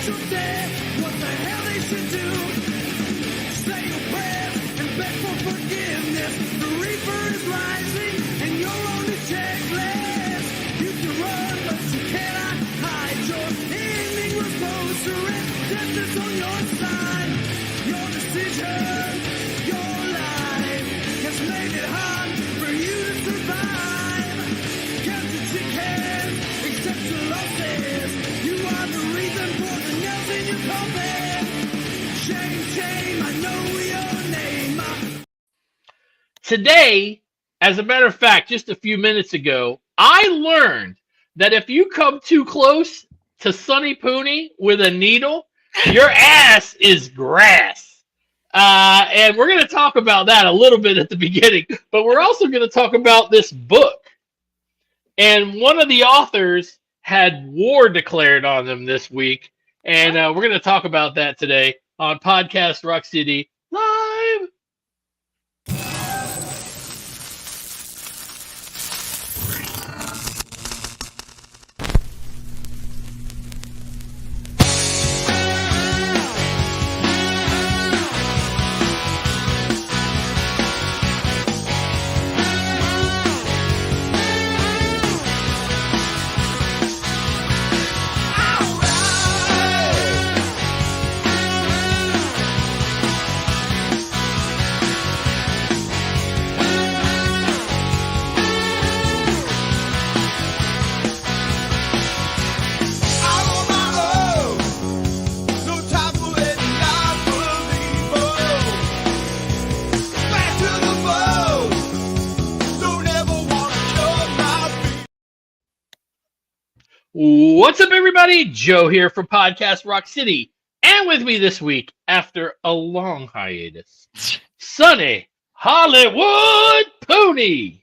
she'll say what the hell they should do. Say your prayers and beg for forgiveness. The reaper is rising and you're on the checklist. You can run, but you cannot hide. Your ending was close to it. Death is on your side. Your decision, your life has made it hard for you to survive. Count the chicken, accept your losses. You are the reason for the nails in your coffin. Shame, shame, I know your name. Today, as a matter of fact, just a few minutes ago, I learned that if you come too close to Sonny Pooney with a needle, your ass is grass. And we're going to talk about that a little bit at the beginning, but we're also going to talk about this book. And one of the authors had war declared on them this week, and we're going to talk about that today on Podcast Rock City Live. What's up, everybody? Joe here from Podcast Rock City. And with me this week, after a long hiatus, Sonny Hollywood Pooney.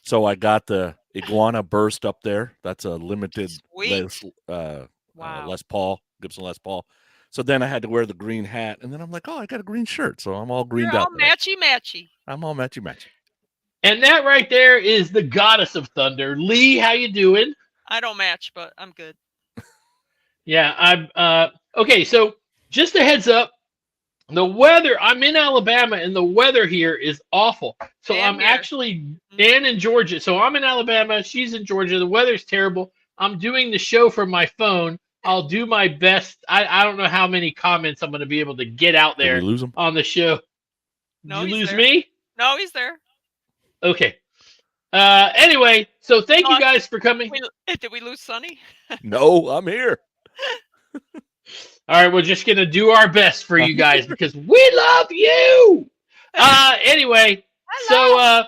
So I got the iguana burst up there. That's a limited Wow. Les Paul, Gibson Les Paul. So then I had to wear the green hat. And then I'm like, oh, I got a green shirt. So I'm all greened You're up. all matchy-matchy. I'm all matchy-matchy. And that right there is the goddess of thunder. Lee, how you doing? I don't match, but I'm good. Yeah, I'm okay, so just a heads up, the weather, I'm in Alabama and the weather here is awful. So Damn I'm here. actually in Georgia. So I'm in Alabama, she's in Georgia. The weather's terrible. I'm doing the show from my phone. I'll do my best. I don't know how many comments I'm going to be able to get out there Did we lose him? on the show. No, Did you he's lose there. me? No, he's there. Okay. Anyway, so thank you guys for coming. Did we lose Sonny? No, I'm here. All right, we're just going to do our best for you guys because we love you. Anyway, so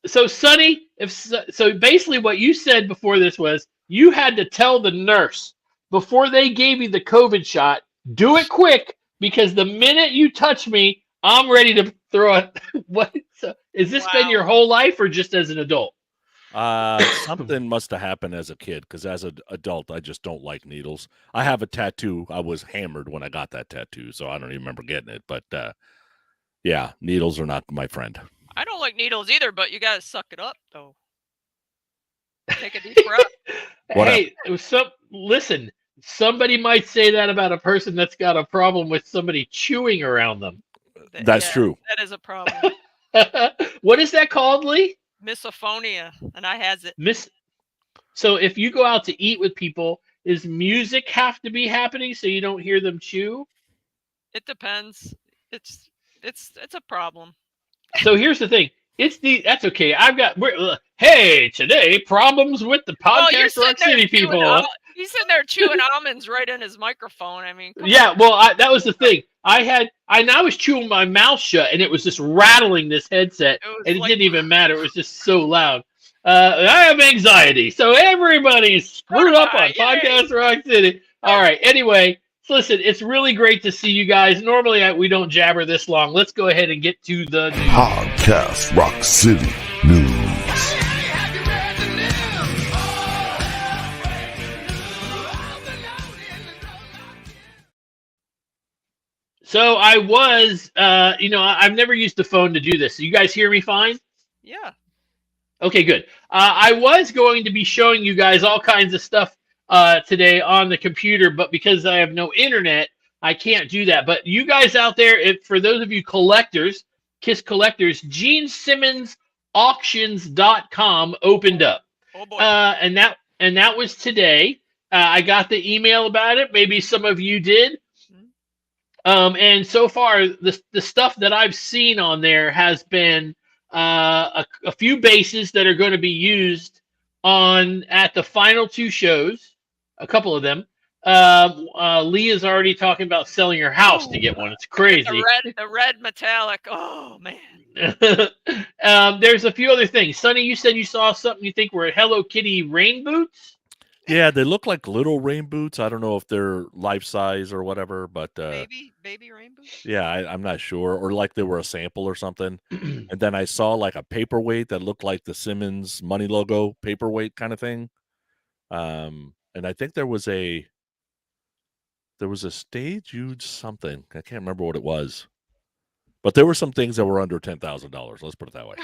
Sonny, so basically what you said before this was you had to tell the nurse before they gave you the COVID shot, do it quick because the minute you touch me, I'm ready to throw it. What? So, has this been your whole life or just as an adult? Something must have happened as a kid because as an adult, I just don't like needles. I have a tattoo. I was hammered when I got that tattoo, so I don't even remember getting it. But yeah, needles are not my friend. I don't like needles either, but you gotta suck it up, though. Take a deep breath. Hey, listen, somebody might say that about a person that's got a problem with somebody chewing around them. That's true. That is a problem. What is that called, Lee? Misophonia, and I has it. So if you go out to eat with people, does music have to be happening so you don't hear them chew? It depends. It's a problem. So here's the thing. That's okay. Hey, today problems with the Podcast Rock City people. He's sitting there chewing almonds right in his microphone. I mean, yeah. Well, that was the thing. I was chewing my mouth shut, and it was just rattling this headset, and it didn't even matter. It was just so loud. I have anxiety, so everybody's screwed up on Podcast Rock City. All right. Anyway, so listen, it's really great to see you guys. Normally, we don't jabber this long. Let's go ahead and get to the news. Podcast Rock City News. So I was, I've never used the phone to do this. So you guys hear me fine? Yeah. Okay, good. I was going to be showing you guys all kinds of stuff today on the computer, but because I have no internet, I can't do that. But you guys out there, for those of you collectors, Kiss collectors, GeneSimmonsAuctions.com opened up. Oh boy. And that was today. I got the email about it. Maybe some of you did. And so far, the stuff that I've seen on there has been a few bases that are going to be used at the final 2 shows. A couple of them. Lee is already talking about selling her house to get one. It's crazy. The red metallic. Oh man. There's a few other things. Sonny, you said you saw something you think were Hello Kitty rain boots. Yeah, they look like little rain boots. I don't know if they're life size or whatever, but baby rain boots. yeah, I'm not sure. Or like they were a sample or something. And then I saw like a paperweight that looked like the Simmons money logo paperweight kind of thing. And I think there was a stage huge something. I can't remember what it was. But there were some things that were under $10,000. Let's put it that way.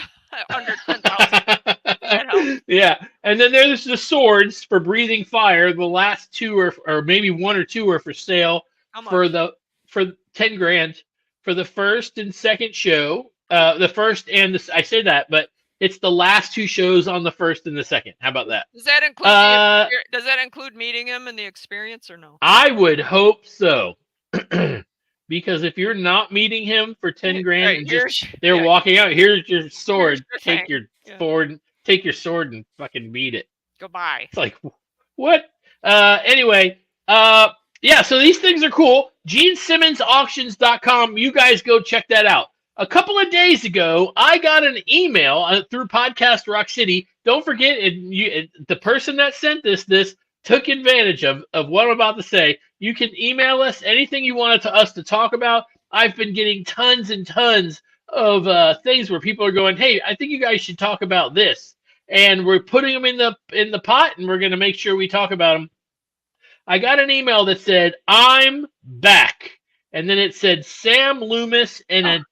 Under 10,000. Yeah, and then there's the swords for breathing fire. The last 2 or maybe 1 or 2 are for sale for 10 grand for the first and second show. The first and I say that, but it's the last 2 shows on the first and the second. How about that? Does that include meeting him and the experience or no? I would hope so. Because if you're not meeting him for 10 grand and just walking out, here's your sword. Take your sword. Take your sword and fucking beat it. Goodbye. It's like, what? Anyway, yeah, so these things are cool. GeneSimmonsAuctions.com. You guys go check that out. A couple of days ago, I got an email through Podcast Rock City. Don't forget, the person that sent this took advantage of what I'm about to say. You can email us anything you wanted us to talk about. I've been getting tons and tons of things where people are going, hey, I think you guys should talk about this. And we're putting them in the pot, and we're going to make sure we talk about them. I got an email that said, I'm back. And then it said Sam Loomis and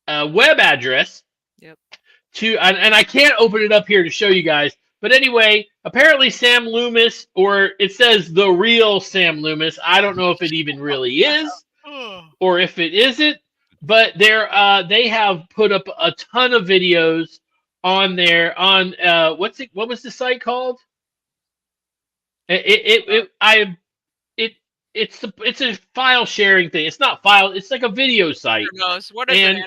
a web address. Yep. And I can't open it up here to show you guys. But anyway, apparently Sam Loomis, or it says the real Sam Loomis. I don't know if it even really is or if it isn't. But they have put up a ton of videos on there on what was the site called? It's a file sharing thing. It's not file. It's like a video site. Who knows? What is and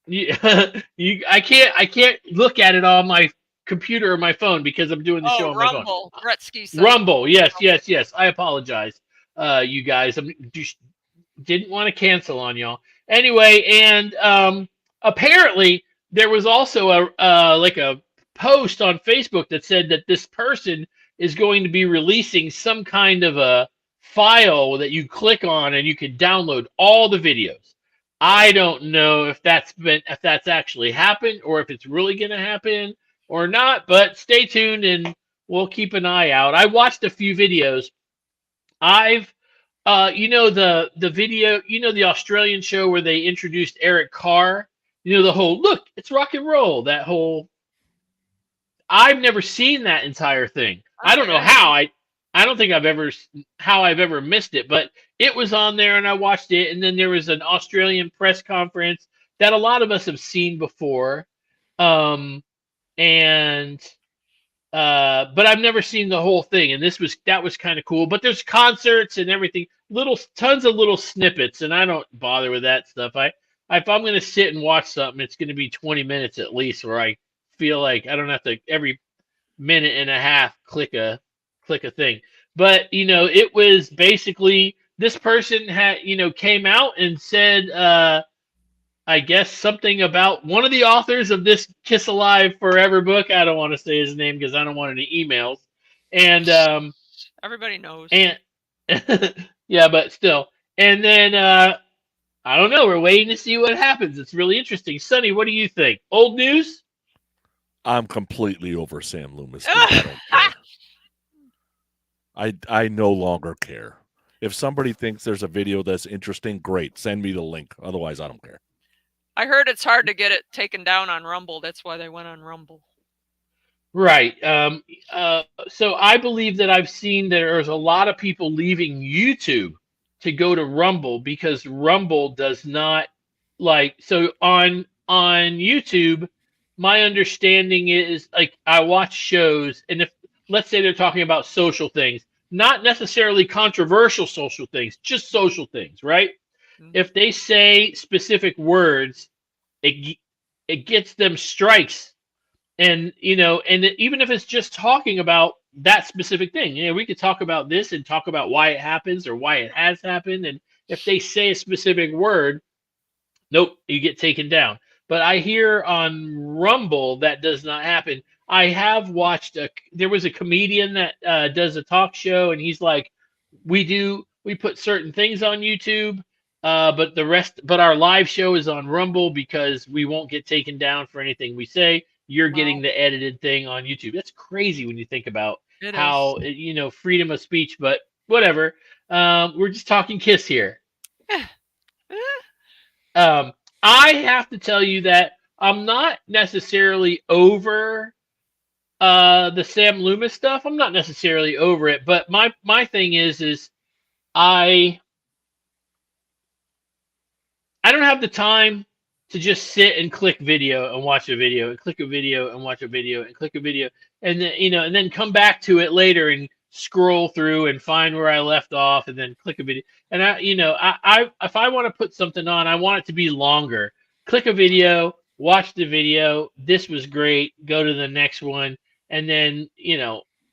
it? I can't look at it on my computer or my phone because I'm doing the show on my phone. Rumble. Gretzky site. Rumble. Yes. I apologize, you guys. I didn't want to cancel on y'all. Anyway, and apparently there was also a post on Facebook that said that this person is going to be releasing some kind of a file that you click on and you can download all the videos. I don't know if that's actually happened or if it's really going to happen or not, but stay tuned and we'll keep an eye out. I watched a few videos. I've the video, the Australian show where they introduced Eric Carr, the whole, look, it's rock and roll, that whole, I've never seen that entire thing. I don't know how. I don't think I've ever missed it, but it was on there and I watched it. And then there was an Australian press conference that a lot of us have seen before. But I've never seen the whole thing. And that was kind of cool, but there's concerts and everything, tons of little snippets. And I don't bother with that stuff. If I'm going to sit and watch something, it's going to be 20 minutes at least where I feel like I don't have to every minute and a half click a thing. But it was basically this person had came out and said I guess something about one of the authors of this Kiss Alive Forever book. I don't want to say his name because I don't want any emails. And everybody knows. And yeah, but still. And then I don't know. We're waiting to see what happens. It's really interesting. Sonny, what do you think? Old news? I'm completely over Sam Loomis. I don't care. I no longer care. If somebody thinks there's a video that's interesting, great. Send me the link. Otherwise, I don't care. I heard it's hard to get it taken down on Rumble. That's why they went on Rumble. Right. So I believe that I've seen there's a lot of people leaving YouTube to go to Rumble because Rumble does not like so on YouTube. My understanding is like I watch shows, and if let's say they're talking about social things, not necessarily controversial social things, just social things, right? Mhm. If they say specific words, it it gets them strikes and even if it's just talking about that specific thing, we could talk about this and talk about why it happens or why it has happened, and if they say a specific word, nope, you get taken down. But I hear on Rumble that does not happen. I have watched there was a comedian that does a talk show, and he's like, we put certain things on YouTube, but our live show is on Rumble because we won't get taken down for anything we say. You're getting Wow, the edited thing on YouTube. That's crazy when you think about it is. how freedom of speech, but whatever. We're just talking Kiss here. Eh, eh, Um, I have to tell you that I'm not necessarily over the Sam Loomis stuff. I'm not necessarily over it, but my thing is I I don't have the time to just sit and click video and watch a video and click a video and watch a video and click a video and then and then come back to it later and scroll through and find where I left off and then click a video. And I if I want to put something on, I want it to be longer. Click a video, watch the video. This was great. Go to the next one, and then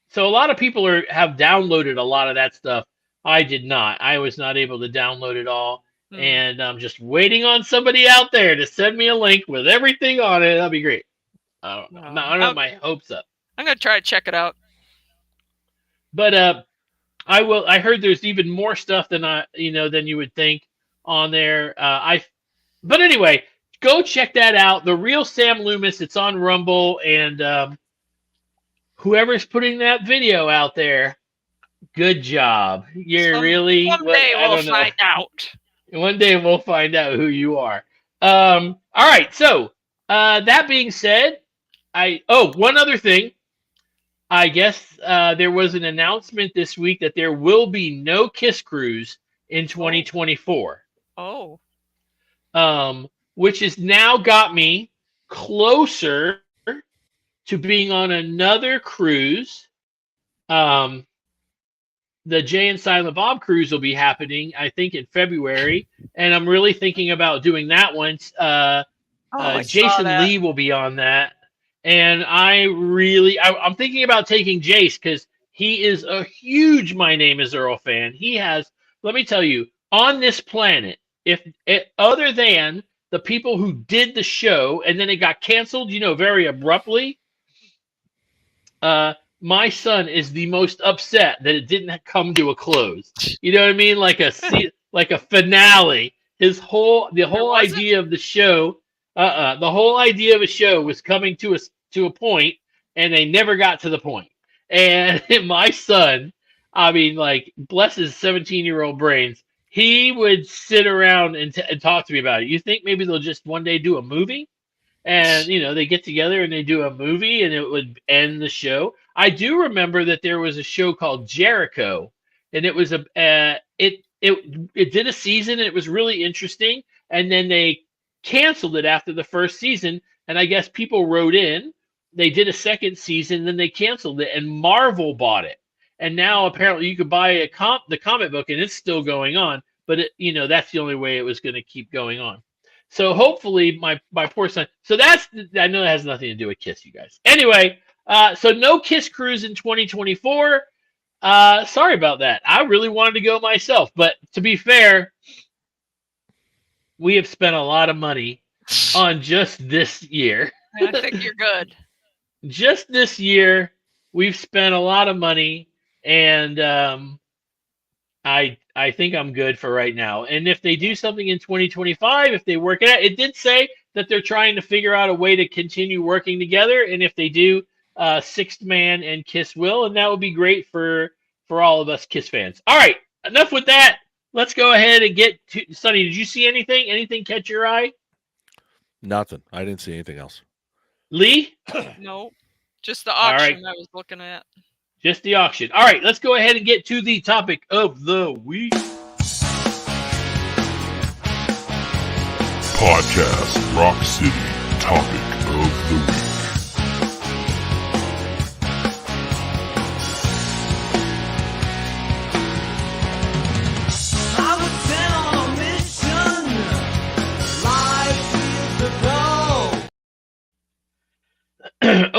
So a lot of people have downloaded a lot of that stuff. I did not. I was not able to download it all, hmm. and I'm just waiting on somebody out there to send me a link with everything on it. That'd be great. I don't know. No, I don't have my hopes up, I'm gonna try to check it out. but I will. I heard there's even more stuff than you would think on there. But anyway, go check that out. The real Sam Loomis. It's on Rumble, and whoever's putting that video out there, good job. You're really what Someday I we'll don't know. find out. One day we'll find out who you are. All right. So that being said, one other thing. I guess there was an announcement this week that there will be no Kiss Cruise in 2024, Oh, which has now got me closer to being on another cruise. The Jay and Silent Bob cruise will be happening, I think, in February, and I'm really thinking about doing that one. I saw Jason that. Lee will be on that, and I'm thinking about taking Jace because he is a huge My Name Is Earl fan. He has, let me tell you, on this planet, other than the people who did the show and then it got canceled, very abruptly. My son is the most upset that it didn't come to a close. You know what I mean? Like a finale. The whole wasn't? idea of the show, the whole idea of a show was coming to a point, and they never got to the point. And my son, I mean, like, bless his 17-year-old brains, he would sit around and talk to me about it. You think maybe they'll just one day do a movie? And they get together and they do a movie and it would end the show. I do remember that there was a show called Jericho, and it was it did a season and it was really interesting, and then they canceled it after the first season, and I guess people wrote in, they did a second season, then they canceled it, and Marvel bought it, and now apparently you could buy the comic book and it's still going on, but that's the only way it was going to keep going on. So hopefully my poor son. So I know that has nothing to do with Kiss, you guys. Anyway, so no Kiss cruise in 2024. Sorry about that. I really wanted to go myself, but to be fair, we have spent a lot of money on just this year. I think you're good. Just this year, we've spent a lot of money, and I think I'm good for right now. And if they do something in 2025, if they work it out, it did say that they're trying to figure out a way to continue working together. And if they do, Sixth Man and Kiss will, and that would be great for all of us Kiss fans. All right, enough with that. Let's go ahead and get to Sonny. Did you see anything? Anything catch your eye? Nothing. I didn't see anything else. Lee? No. Just the All right. auction I was looking at. Just the auction. All right, let's go ahead and get to the topic of the week. Podcast Rock City Topic of the Week. I was sent on a mission. Life is to go.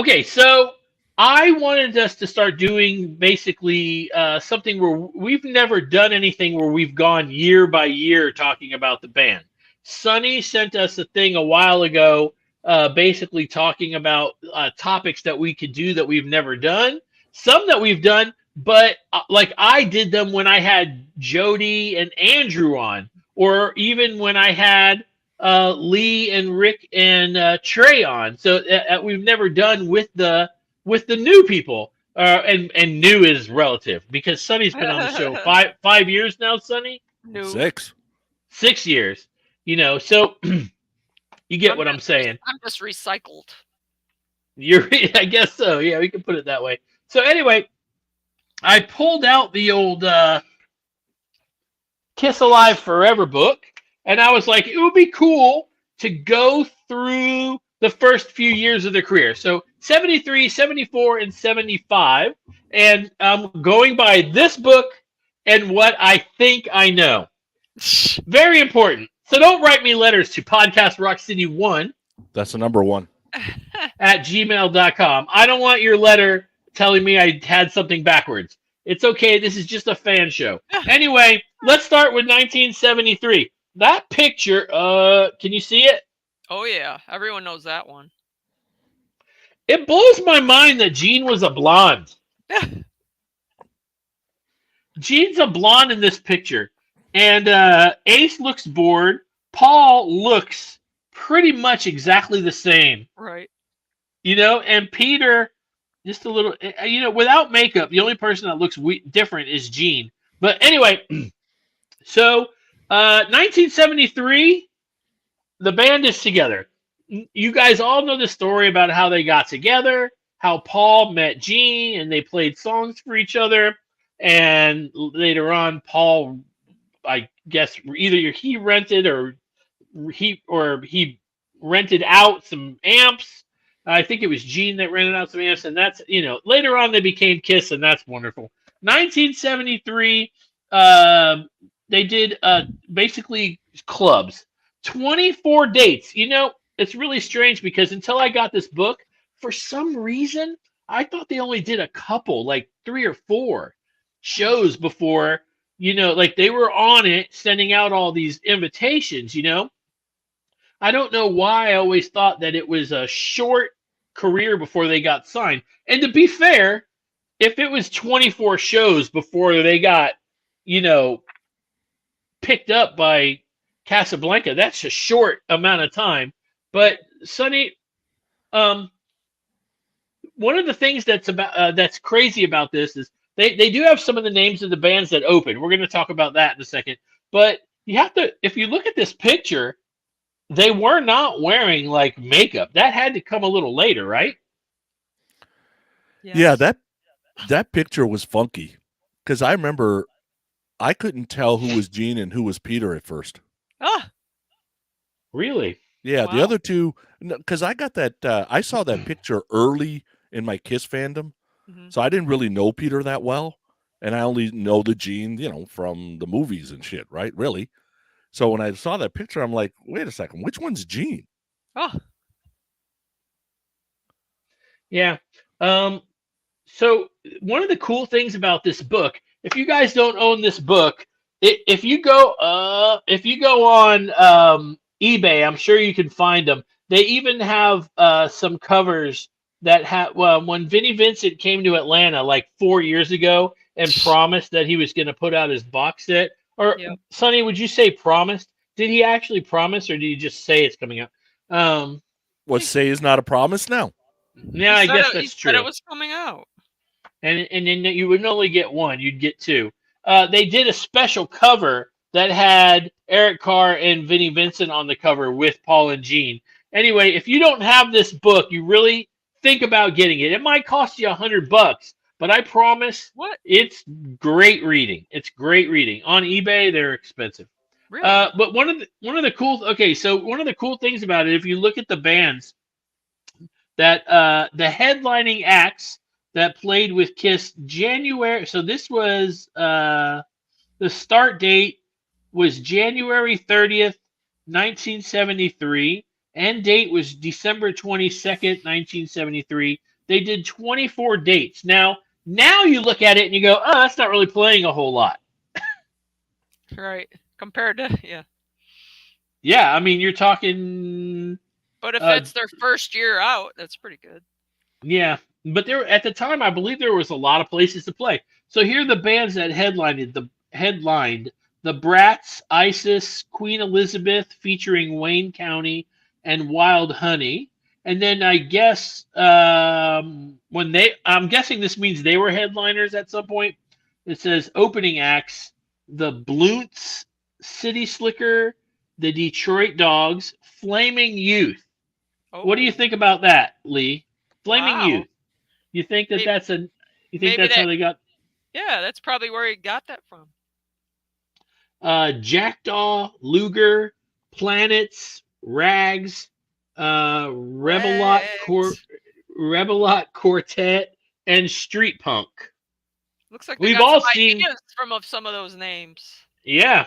Okay, so I wanted us to start doing basically something where we've never done anything where we've gone year by year talking about the band. Sonny sent us a thing a while ago, basically talking about topics that we could do that we've never done. Some that we've done, but like I did them when I had Jody and Andrew on, or even when I had Lee and Rick and Trey on. So we've never done with the new people. And new is relative because Sonny's been on the show 5 years now. Sonny, No. 6 years. You know, so you get what I'm saying. I'm just recycled. I guess so. Yeah, we can put it that way. So anyway, I pulled out the old Kiss Alive Forever book, and I was like, it would be cool to go through the first few years of their career. So 73, 74, and 75. And I'm going by this book and what I think I know. Very important. So don't write me letters to podcastrockcity1 That's the number one. at gmail.com. I don't want your letter telling me I had something backwards. It's okay. This is just a fan show. Anyway, let's start with 1973. That picture, can you see it? Oh yeah, everyone knows that one. It blows my mind that Gene was a blonde. Gene's a blonde in this picture. And Ace looks bored. Paul looks pretty much exactly the same. Right. You know, and Peter, just a little, you know, without makeup, the only person that looks different is Gene. But anyway, so 1973, the band is together. You guys all know the story about how they got together, how Paul met Gene, and they played songs for each other. And later on, Paul, I guess, either he rented or he rented out some amps. I think it was Gene that rented out some amps, and that's, you know, later on they became Kiss, and that's wonderful. 1973, they did basically clubs, 24 dates. You know, it's really strange because until I got this book, for some reason, I thought they only did a couple, like 3 or 4 shows before, you know, like they were on it, sending out all these invitations, you know. I don't know why I always thought that it was a short career before they got signed. And to be fair, if it was 24 shows before they got, you know, picked up by Casablanca, that's a short amount of time. But Sonny, one of the things that's crazy about this is they do have some of the names of the bands that open. We're going to talk about that in a second. But you have to, if you look at this picture, they were not wearing like makeup. That had to come a little later, right? Yes. Yeah, that picture was funky because I remember I couldn't tell who was Gene and who was Peter at first. Ah, Really? Yeah, the Wow. other two, because I got that, I saw that picture early in my Kiss fandom, mhm. so I didn't really know Peter that well, and I only know the Gene, you know, from the movies and shit, right? Really. So when I saw that picture, I'm like, wait a second, which one's Gene? Oh, Yeah. So one of the cool things about this book, if you guys don't own this book, if you go on eBay, I'm sure you can find them. They even have some covers that have when Vinnie Vincent came to Atlanta like 4 years ago and promised that he was going to put out his box set. Or Yep. Sonny, would you say promised? Did he actually promise, or did he just say it's coming out? What say is not a promise now? Yeah, I He said guess he that's said true. it was coming out. And then you wouldn't only get one, you'd get 2. They did a special cover that had Eric Carr and Vinnie Vincent on the cover with Paul and Gene. Anyway, if you don't have this book, you really think about getting it. It might cost you $100, but I promise What? it's great reading. It's great reading. On eBay, they're expensive. Really? But one of the cool one of the cool things about it, if you look at the bands that the headlining acts that played with Kiss January. So this was the start date was January 30th, 1973. End date was December 22nd, 1973. They did 24 dates. Now you look at it and you go, oh, that's not really playing a whole lot. Right. Compared to, yeah. Yeah, I mean, you're talking. But if it's their first year out, that's pretty good. Yeah, but there at the time, I believe there was a lot of places to play. So here are the bands that headlined the Brats, Isis, Queen Elizabeth, featuring Wayne County and Wild Honey. And then I guess I'm guessing this means they were headliners at some point. It says opening acts: the Bloonts, City Slicker, the Detroit Dogs, Flaming Youth. Oh. What do you think about that, Lee? Flaming Wow. Youth. You think Maybe- that's how they got? Yeah, that's probably where he got that from. Jackdaw, Luger, Planets, Rags, Rebelot Quartet, and Street Punk. Looks like they We've got all some seen- ideas from some of those names. Yeah.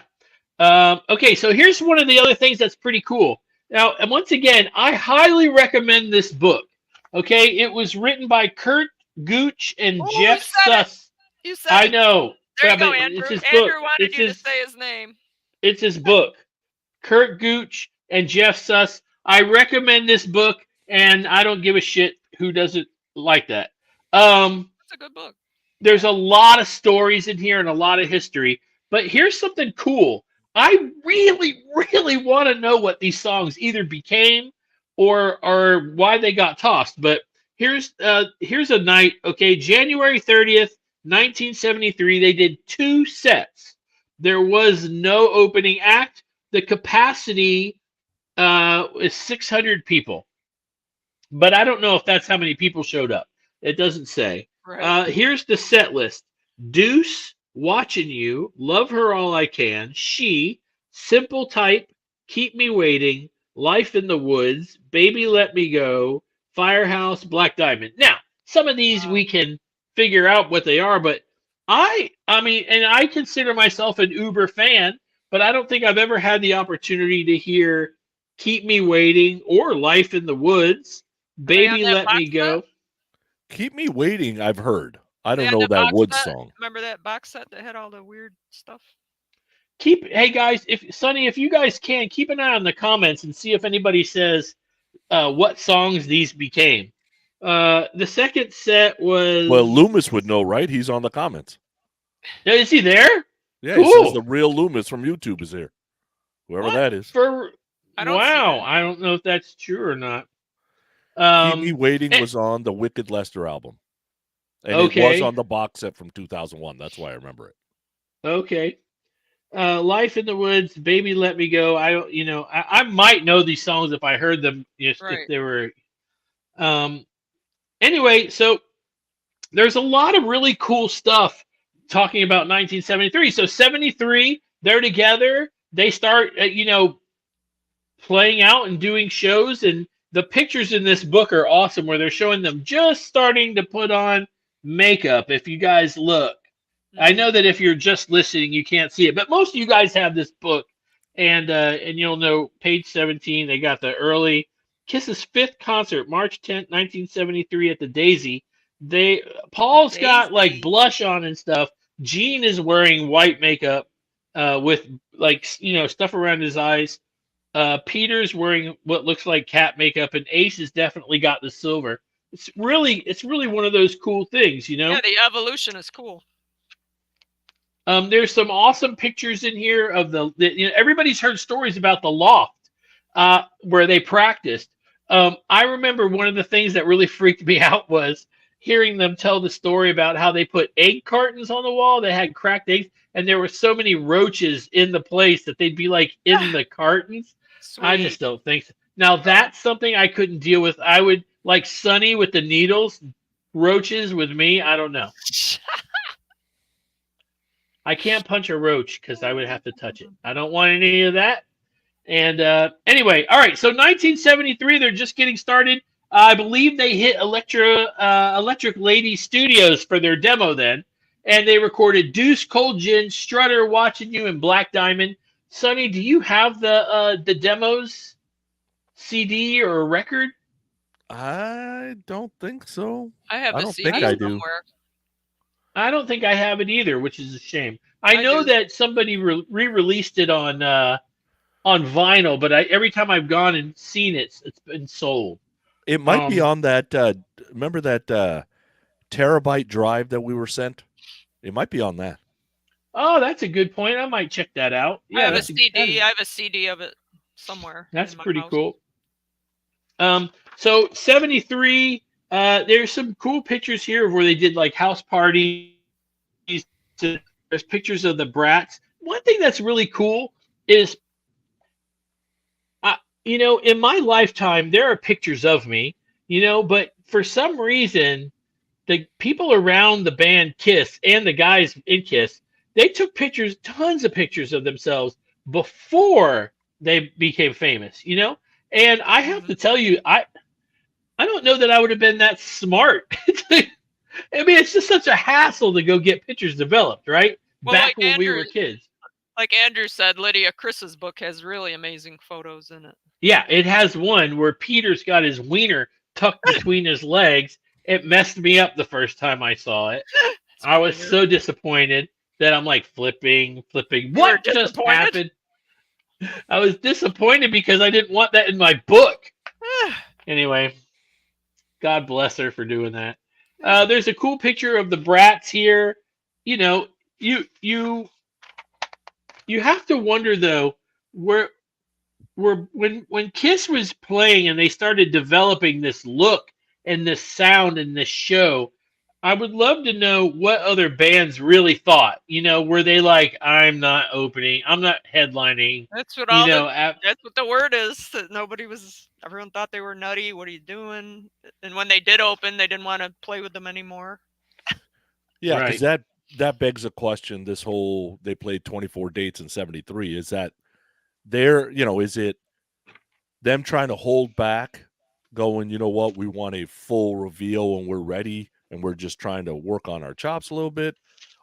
Okay, so here's one of the other things that's pretty cool. Now, and once again, I highly recommend this book. Okay, it was written by Kurt Gooch and Oh, Jeff you said it. Suss. You said I it. know. There Yeah, you go, but Andrew. it's his Andrew book. wanted It's you his- to say his name. It's his book. Kurt Gooch and Jeff Suss. I recommend this book, and I don't give a shit who doesn't like that. That's a good book. There's a lot of stories in here and a lot of history, but here's something cool. I really, really want to know what these songs either became or why they got tossed. But here's a night. Okay, January 30th, 1973. They did 2 sets. There was no opening act. The capacity is 600 people, but I don't know if that's how many people showed up. It doesn't say. Right. Here's the set list: Deuce, Watching You, Love Her All I Can, She, Simple Type, Keep Me Waiting, Life in the Woods, Baby Let Me Go, Firehouse, Black Diamond. Now, some of these we can figure out what they are, but I mean, and I consider myself an Uber fan, but I don't think I've ever had the opportunity to hear Keep Me Waiting or Life in the Woods, they on Baby that Let Me box Go. Keep Me Waiting, I've heard. I They don't had know that box Woods set. song. Remember that box set that had all the weird stuff? Hey guys, if you guys can, keep an eye on the comments and see if anybody says what songs these became. The second set was. Well, Loomis would know, right? He's on the comments. Is he there? Yeah, he Cool. says the real Loomis from YouTube is here. Whoever What? that is. I don't see Wow, that. I don't know if that's true or not. Keep Me Waiting eh. was on the Wicked Lester album. And it Okay. was on the box set from 2001. That's why I remember it. Okay. Life in the Woods, Baby Let Me Go. I don't, I might know these songs if I heard them, if Right. they were. Anyway, so there's a lot of really cool stuff talking about 1973. So 73, they're together. They start, playing out and doing shows, and the pictures in this book are awesome, where they're showing them just starting to put on makeup. If you guys look. I know that if you're just listening, you can't see it, but most of you guys have this book, and you'll know page 17. They got the early Kiss's 5th concert, March 10th, 1973, at the Daisy. Paul's got like Daisy. blush on and stuff. Gene is wearing white makeup with stuff around his eyes. Peter's wearing what looks like cat makeup, and Ace has definitely got the silver. It's really one of those cool things, Yeah, the evolution is cool. There's some awesome pictures in here of everybody's heard stories about the loft where they practiced. I remember one of the things that really freaked me out was hearing them tell the story about how they put egg cartons on the wall. They had cracked eggs, and there were so many roaches in the place that they'd be like in the cartons. Sweet. I just don't think so. Now that's something I couldn't deal with. I would like Sonny with the needles, roaches with me. I don't know. I can't punch a roach because I would have to touch it. I don't want any of that. And anyway, all right. So 1973, they're just getting started. I believe they hit Electric Lady Studios for their demo then, and they recorded Deuce, Cold Gin, Strutter, Watching You, and Black Diamond. Sonny, do you have the demos CD or record? I don't think so. I have I the don't CD think I do. somewhere. I don't think I have it either, which is a shame. I know do. that somebody re-released it on vinyl, but every time I've gone and seen it, it's been sold. It might be on that. Remember that terabyte drive that we were sent? It might be on that. Oh, that's a good point. I might check that out. Yeah, I have a that's CD. I have a CD of it somewhere. That's in my pretty house. cool. So 73, there's some cool pictures here of where they did like house parties. There's pictures of the brats. One thing that's really cool is, in my lifetime, there are pictures of me, but for some reason, the people around the band Kiss and the guys in Kiss, they took pictures, tons of pictures of themselves before they became famous, And I have to tell you, I don't know that I would have been that smart. I mean, it's just such a hassle to go get pictures developed, right? Well, Back like when we Andrew- were kids. Like Andrew said, Lydia Chris's book has really amazing photos in it. Yeah, it has one where Peter's got his wiener tucked between his legs. It messed me up the first time I saw it. I was so disappointed that I'm like flipping. What just happened? I was disappointed because I didn't want that in my book. Anyway, God bless her for doing that. There's a cool picture of the brats here. You have to wonder though, when Kiss was playing and they started developing this look and this sound and this show, I would love to know what other bands really thought. Were they like, I'm not opening, I'm not headlining? That's what that's what the word is. That everyone thought they were nutty. What are you doing? And when they did open, they didn't want to play with them anymore. Yeah, because that begs a question. This whole they played 24 dates in 73. Is that is it them trying to hold back, going, you know what, we want a full reveal and we're ready and we're just trying to work on our chops a little bit?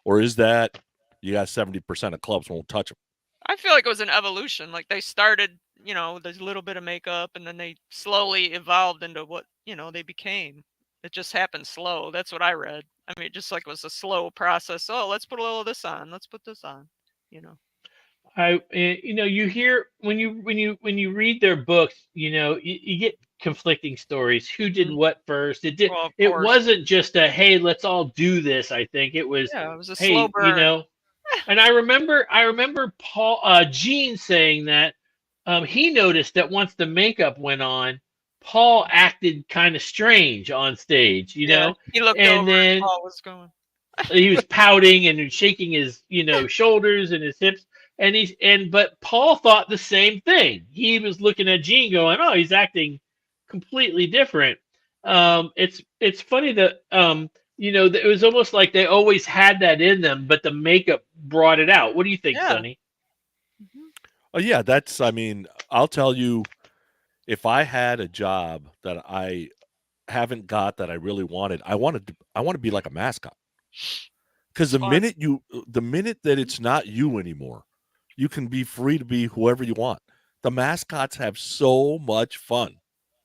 Or is that you got 70% of clubs won't touch them? I feel like it was an evolution. Like they started, there's a little bit of makeup and then they slowly evolved into what, they became. It just happened slow. That's what I read. I mean, just like it was a slow process. Oh, let's put a little of this on. Let's put this on, you hear when you read their books, you get conflicting stories. Who did what first? It wasn't just a, hey, let's all do this. I think it was, it was a hey, slow burn. And I remember Gene saying that he noticed that once the makeup went on, Paul acted kind of strange on stage, He looked and over then and Paul was going. he was pouting and shaking his, shoulders and his hips. But Paul thought the same thing. He was looking at Gene going, oh, he's acting completely different. It's funny that, it was almost like they always had that in them, but the makeup brought it out. What do you think, Sonny? Oh, yeah, I'll tell you, if I had a job that I haven't got that I really wanted, I want to be like a mascot. Because the minute that it's not you anymore, you can be free to be whoever you want. The mascots have so much fun.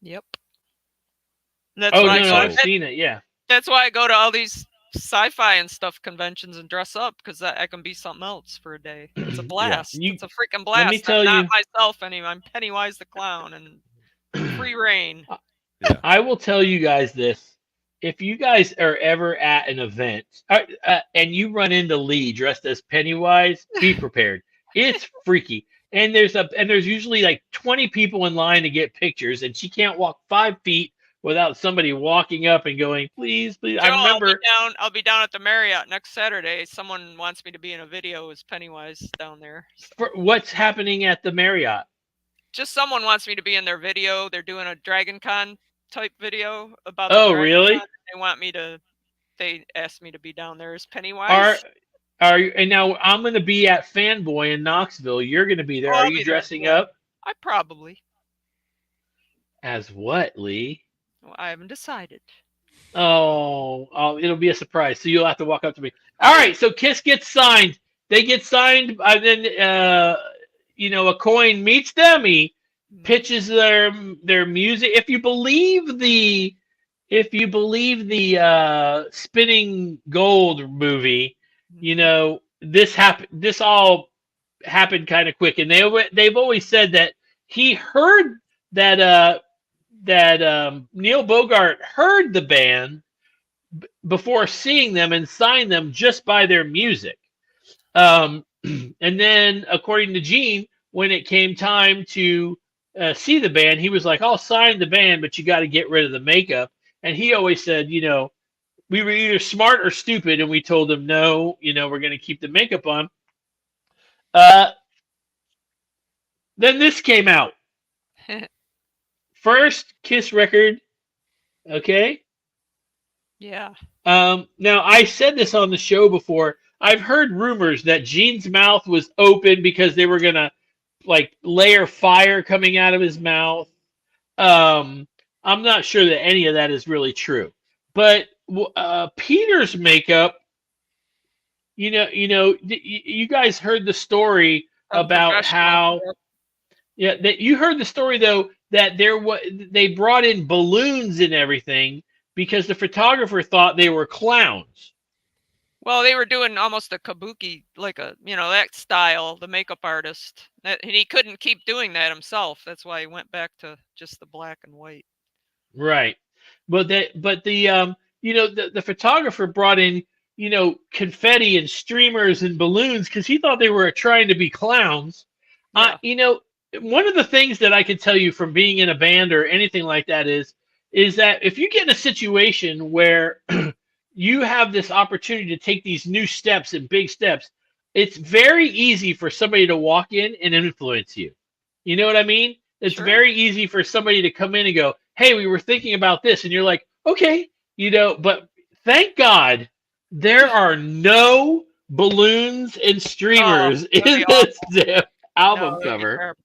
Yep. I've seen it. Yeah. That's why I go to all these sci-fi and stuff conventions and dress up, because I can be something else for a day. It's a blast. It's a freaking blast. Let me tell I'm not myself anymore. I'm Pennywise the Clown and free reign. Yeah. I will tell you guys this. If you guys are ever at an event and you run into Lee dressed as Pennywise, be prepared. It's freaky. And there's usually like 20 people in line to get pictures, and she can't walk 5 feet without somebody walking up and going, please. Joe, I remember I'll be down at the Marriott next Saturday. Someone wants me to be in a video as Pennywise down there. So. What's happening at the Marriott? Just someone wants me to be in their video. They're doing a Dragon Con type video about the Oh, Dragon really? Con. They asked me to be down there as Are Pennywise. are you? And now I'm going to be at Fanboy in Knoxville. You're going to be there. Oh, Are I'll you be there. dressing Yeah, up I probably. as what, Lee? Well, I haven't decided. It'll be a surprise. So you'll have to walk up to me. All right. So Kiss gets signed. They get signed, and then a coin meets them. He Mhm. pitches their music. If you believe the Spinning Gold movie, Mhm. this all happened kind of quick, and they've always said that he heard that Neil Bogart heard the band before seeing them and signed them just by their music. And then, according to Gene, when it came time to see the band, he was like, "I'll sign the band, but you got to get rid of the makeup." And he always said, we were either smart or stupid, and we told him, no, we're going to keep the makeup on. Uh, then this came out. First Kiss record, okay? Yeah. Now, I said this on the show before. I've heard rumors that Gene's mouth was open because they were going to, like, layer fire coming out of his mouth. I'm not sure that any of that is really true. But Peter's makeup, you guys heard the story A about professional. how, yeah, that you heard the story though that they brought in balloons and everything because the photographer thought they were clowns. Well, they were doing almost a kabuki, like that style, the makeup artist. And he couldn't keep doing that himself. That's why he went back to just the black and white. Right. But the photographer brought in, confetti and streamers and balloons because he thought they were trying to be clowns. Yeah. One of the things that I could tell you from being in a band or anything like that is that if you get in a situation where you have this opportunity to take these new steps and big steps, it's very easy for somebody to walk in and influence you. You know what I mean? It's Sure. very easy for somebody to come in and go, "Hey, we were thinking about this," and you're like, "Okay," But thank God there are no balloons and Oh, streamers that'd in be this awful. damn No, album that'd be cover. terrible.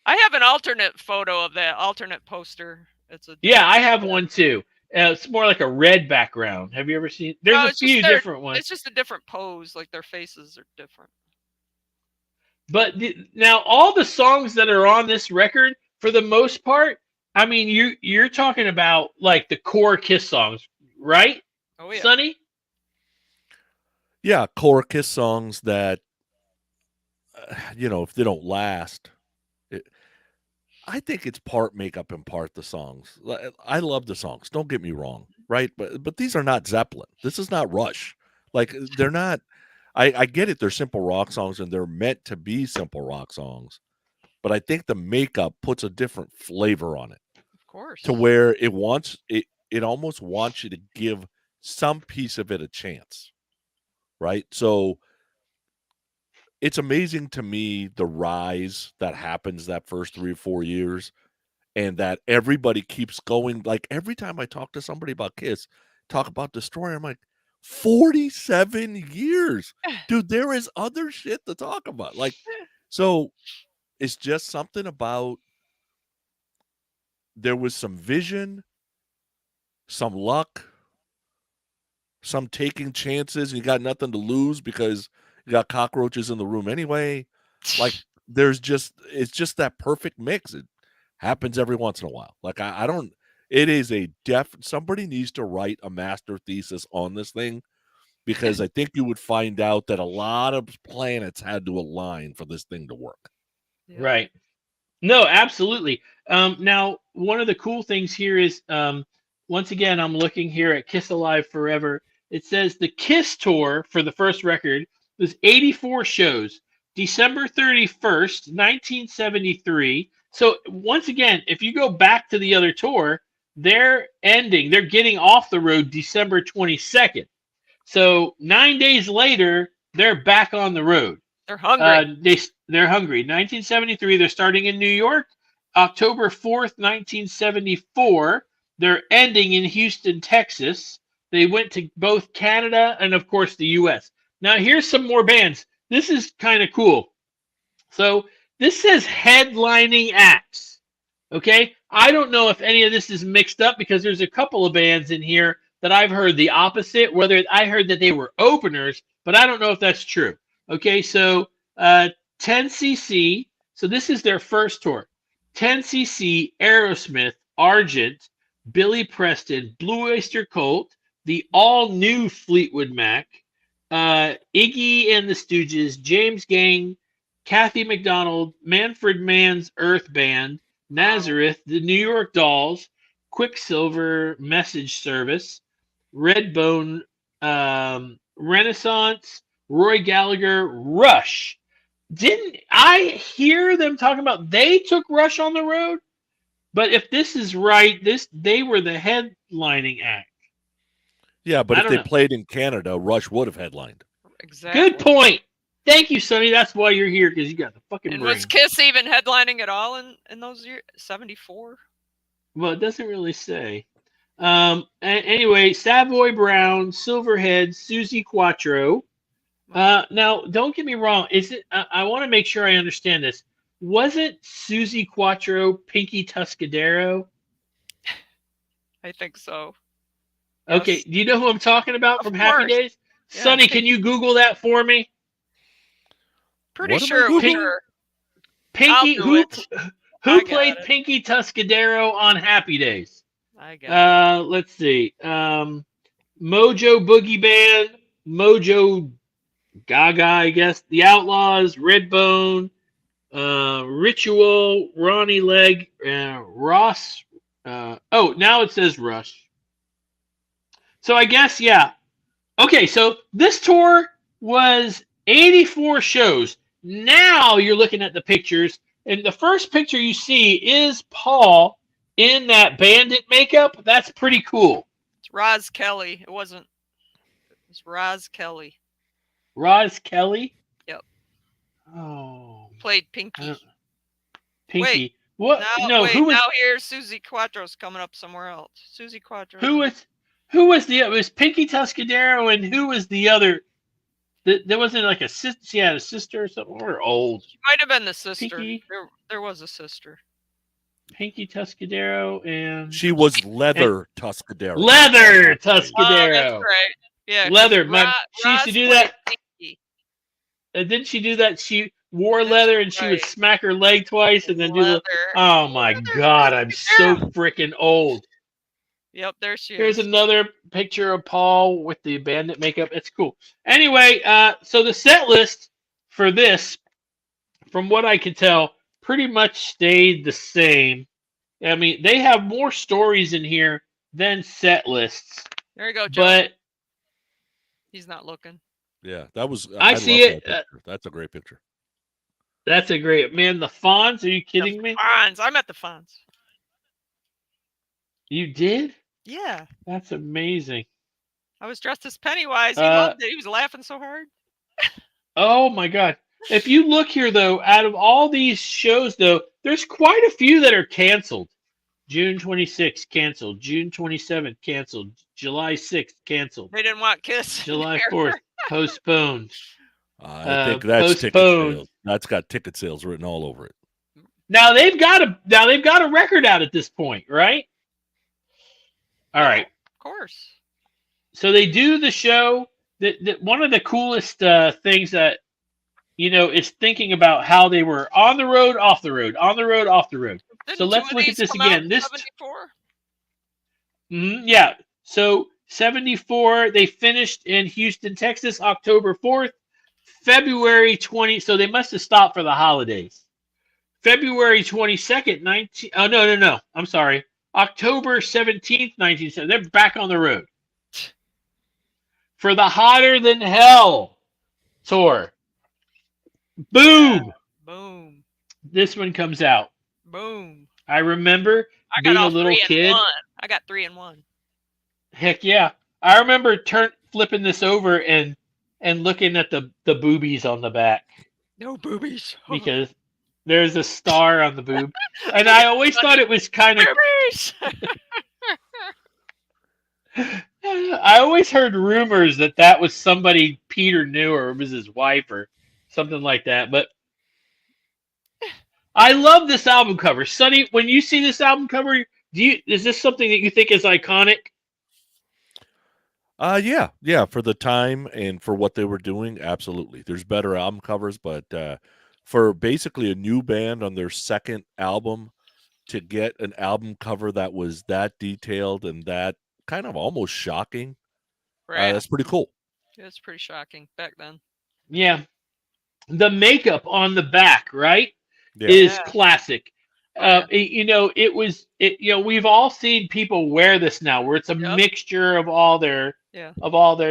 I have an alternate photo of that alternate poster. It's a Yeah, I have one too. It's more like a red background. Have you ever seen? There's no, a it's just few different ones. it's just a different pose. Like their faces are different. But now all the songs that are on this record, for the most part, I mean, you're talking about like the core Kiss songs, right, Oh yeah. Sonny? Yeah, core Kiss songs that, if they don't last, I think it's part makeup and part the songs. I love the songs. Don't get me wrong, right? But these are not Zeppelin. This is not Rush. Like they're not. I get it. They're simple rock songs and they're meant to be simple rock songs. But I think the makeup puts a different flavor on it Of course. to where it almost wants you to give some piece of it a chance, right? So it's amazing to me the rise that happens that first 3 or 4 years, and that everybody keeps going. Like every time I talk to somebody about Kiss, talk about Destroyer, I'm like, 47 years, dude. There is other shit to talk about. Like, so it's just something about there was some vision, some luck, some taking chances, and you got nothing to lose because you got cockroaches in the room anyway. Like it's just that perfect mix. It happens every once in a while. Like I don't, it is somebody needs to write a master thesis on this thing, because I think you would find out that a lot of planets had to align for this thing to work. Yeah. Right. No, absolutely. Now, one of the cool things here is, once again, I'm looking here at Kiss Alive Forever. It says the Kiss tour for the first record was 84 shows, December 31st, 1973. So once again, if you go back to the other tour, they're getting off the road December 22nd. So 9 days later, they're back on the road. They're hungry. They're hungry. 1973, they're starting in New York. October 4th, 1974, They're ending in Houston, Texas. They went to both Canada and, of course, the U.S. Now, here's some more bands. This is kind of cool. So this says headlining acts. Okay? I don't know if any of this is mixed up because there's a couple of bands in here that I've heard the opposite, whether I heard that they were openers, but I don't know if that's true. Okay, so 10cc, so this is their first tour. 10cc, Aerosmith, Argent, Billy Preston, Blue Oyster Cult, the all-new Fleetwood Mac, Iggy and the Stooges, James Gang, Kathy McDonald, Manfred Mann's Earth Band, Nazareth, the New York Dolls, Quicksilver Message Service, Redbone, Renaissance, Roy Gallagher, Rush. Didn't I hear them talking about they took Rush on the road? But if this is right, they were the headlining act. Yeah, but I if don't they know. played in Canada, Rush would have headlined. Exactly. Good point. Thank you, Sonny. That's why you're here, because you got the fucking And brain. was Kiss even headlining at all in those years? 74? Well, it doesn't really say. Anyway, Savoy Brown, Silverhead, Susie Quattro. Now, don't get me wrong. Is it? I want to make sure I understand this. Wasn't Susie Quattro Pinky Tuscadero? I think so. Okay, Yes. do you know who I'm talking about Of from Happy course. Days? Yeah. Sonny, can you Google that for me? Pretty What am I sure it was Googling? her. Pinky, I'll do who it. who I got played it. Pinky Tuscadero on Happy Days? I got it. Let's see. Mojo Boogie Band, Mojo Gaga, I guess. The Outlaws, Redbone, Ritual, Ronnie Leg, Ross. Now it says Rush. So I guess, yeah. Okay, so this tour was 84 shows. Now you're looking at the pictures, and the first picture you see is Paul in that bandit makeup. That's pretty cool. It's Roz Kelly. It wasn't. It's Roz Kelly. Roz Kelly? Yep. Oh. Played Pinky. Pinky. What? Now, No, who was now here's Susie Quattro's coming up somewhere else. Susie Quattro. who was the it was Pinky Tuscadero, and who was the other? There wasn't like a sister. She had a sister or something. Or old. She might have been the sister. Pinky. There was a sister. Pinky Tuscadero and She was Leather Tuscadero. Leather Oh, that's Tuscadero. right. Yeah. 'cause Leather. She used to Roz do played that. Pinky. Didn't she do that? She wore That's leather and she would right. smack her leg twice and then do the. Leather. Oh my God! I'm so freaking old. Yep, there she Here's is. another picture of Paul with the bandit makeup. It's cool. Anyway, so the set list for this, from what I could tell, pretty much stayed the same. I mean, they have more stories in here than set lists, There you go, Joe. but He's not looking. Yeah, that was. I see love it. that picture. That's a great picture. that's a great man. The Fonz? Are you kidding me? Fonz. I'm at the Fonz. You did? Yeah. That's amazing. I was dressed as Pennywise. He Uh, loved it. He was laughing so hard. Oh my God. If you look here, though, out of all these shows, though, there's quite a few that are canceled. June 26th, canceled. June 27th, canceled. July 6th, canceled. They didn't want Kiss. in July there. 4th, postponed. I think that's ticket postponed. sales. That's got ticket sales written all over it. Now they've got a record out at this point, right? All right. Of course. So they do the show. That one of the coolest things that is thinking about how they were on the road, off the road, on the road, off the road. Didn't So let's two of look at these this come out again. in This 74? Yeah. So 74, they finished in Houston, Texas, October 4th, February 20. So they must have stopped for the holidays. February 22nd, 19. Oh, no. I'm sorry. October 17th, 1970. They're back on the road for the Hotter Than Hell tour. Boom. Yeah. Boom. This one comes out. Boom. I remember I being got a all little 3 in kid. 1. I got 3 in 1. Heck yeah. I remember flipping this over and looking at the boobies on the back No boobies. because there's a star on the boob. And I always thought it was kind of Boobies. I always heard rumors that was somebody Peter knew, or it was his wife, or something like that. But I love this album cover. Sonny, when you see this album cover, is this something that you think is iconic? Yeah, for the time and for what they were doing, absolutely. There's better album covers, but for basically a new band on their second album to get an album cover that was that detailed and that kind of almost shocking, Right. that's pretty cool. It's pretty shocking back then. Yeah. The makeup on the back, right, Yeah. is Yeah. classic. Oh, yeah. We've all seen people wear this now, where it's a Yep. mixture of all their Yeah.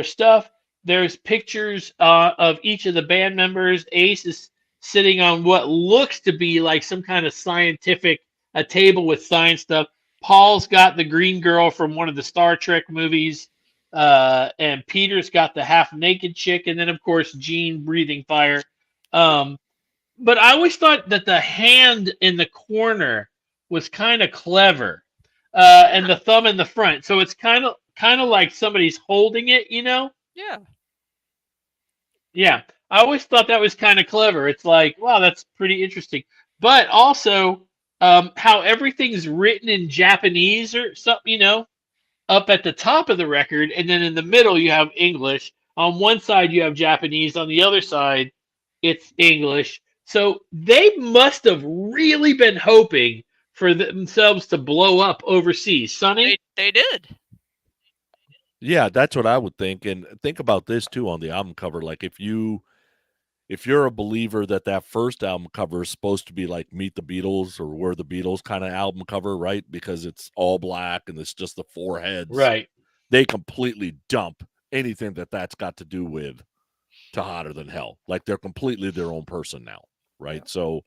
stuff. There's pictures of each of the band members. Ace is sitting on what looks to be like some kind of a table with science stuff. Paul's got the green girl from one of the Star Trek movies, and Peter's got the half naked chick, and then of course Gene breathing fire. But I always thought that the hand in the corner was kind of clever, and the thumb in the front. So it's kind of like somebody's holding it, Yeah. Yeah, I always thought that was kind of clever. It's like, wow, that's pretty interesting. But also, how everything's written in Japanese or something, up at the top of the record, and then in the middle you have English. On one side you have Japanese, on the other side it's English. So they must have really been hoping for themselves to blow up overseas. Sonny? They did. Yeah, that's what I would think. And think about this too on the album cover. Like if you're a believer that first album cover is supposed to be like Meet the Beatles or We're the Beatles kind of album cover, right? Because it's all black and it's just the four heads. Right. They completely dump anything that's got to do with To Hotter Than Hell. Like they're completely their own person now, right? Yeah. So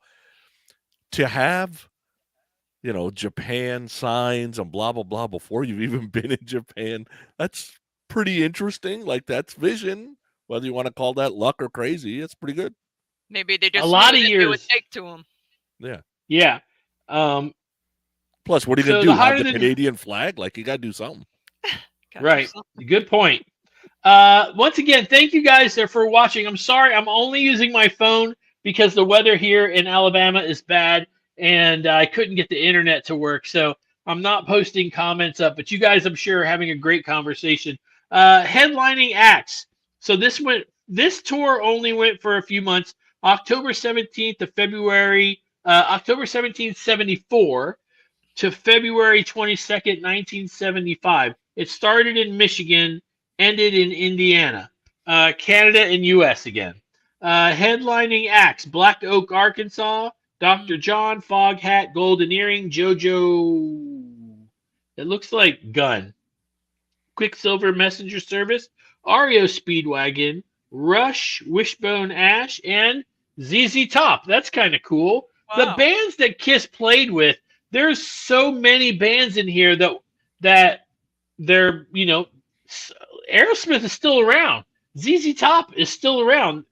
to have, Japan signs and blah, blah, blah before you've even been in Japan, that's pretty interesting. Like that's vision. Whether you want to call that luck or crazy, it's pretty good. Maybe they just A lot knew of that it would years. take to them. Yeah. Yeah. Plus, what are you So going to the do? Hotter Have the Than- Canadian flag? Like, you got to do something. Gotta do Right. something. Good point. Once again, thank you guys for watching. I'm sorry, I'm only using my phone because the weather here in Alabama is bad and I couldn't get the internet to work. So I'm not posting comments up, but you guys, I'm sure, are having a great conversation. Headlining acts. So this tour only went for a few months. October 17th to February, October 17th, 74 to February 22nd, 1975. It started in Michigan, ended in Indiana, Canada, and U.S. again. Headlining acts: Black Oak, Arkansas, Dr. John, Foghat, Golden Earring, JoJo. It looks like Gun. Quicksilver Messenger Service, REO Speedwagon, Rush, Wishbone Ash, and ZZ Top. That's kind of cool. The Wow. bands that Kiss played with, there's so many bands in here that they're, Aerosmith is still around. ZZ Top is still around.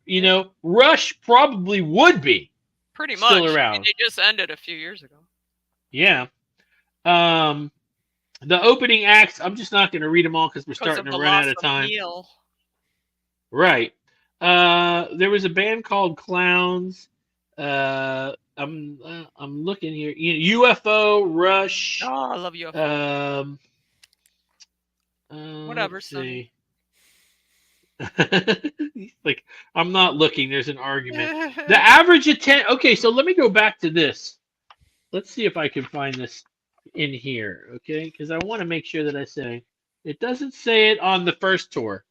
Rush probably would be Pretty still much. I mean, around. they just ended a few years ago. Yeah. The opening acts, I'm just not going to read them all because we're Because of starting the to run loss out of time. Neil. Right. There was a band called Clowns. I'm looking here. UFO, Rush. Oh, I love UFO. Whatever, Let's Sonny. see. Like, I'm not looking. There's an argument. The average attend. Okay, so let me go back to this. Let's see if I can find this in here. Okay, because I want to make sure that I say it doesn't say it on the first tour.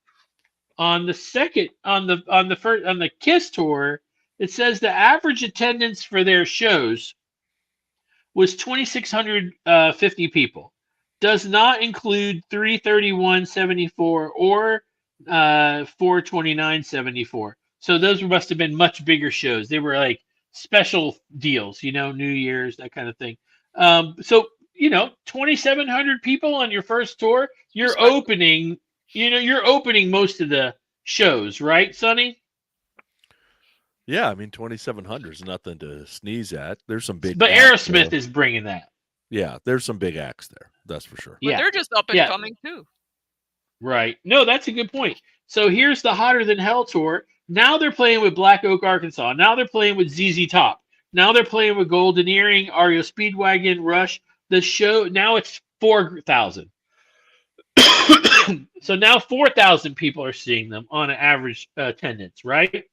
On the second, on the Kiss tour, it says the average attendance for their shows was 2,650 people. Does not include 331.74 or 429.74. So those must have been much bigger shows. They were like special deals, New Year's, that kind of thing. So 2,700 people on your first tour. You're opening most of the shows, right, Sonny? Yeah, I mean 2,700 is nothing to sneeze at. There's some big. But acts, Aerosmith though. is bringing that. Yeah, there's some big acts there. That's for sure. But Yeah. they're just up and Yeah. coming too. Right. No, that's a good point. So here's the Hotter Than Hell tour. Now they're playing with Black Oak, Arkansas. Now they're playing with ZZ Top. Now they're playing with Golden Earring, REO Speedwagon, Rush. The show now it's 4,000. So now 4,000 people are seeing them on an average attendance, right?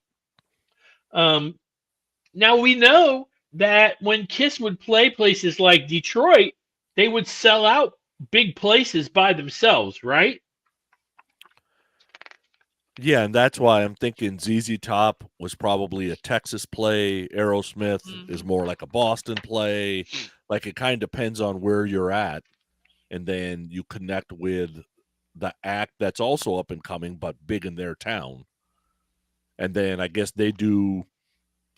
Now we know that when Kiss would play places like Detroit, they would sell out big places by themselves, right? Yeah, and that's why I'm thinking ZZ Top was probably a Texas play. Aerosmith is more like a Boston play. Like it kind of depends on where you're at, and then you connect with the act that's also up and coming but big in their town. And then I guess they do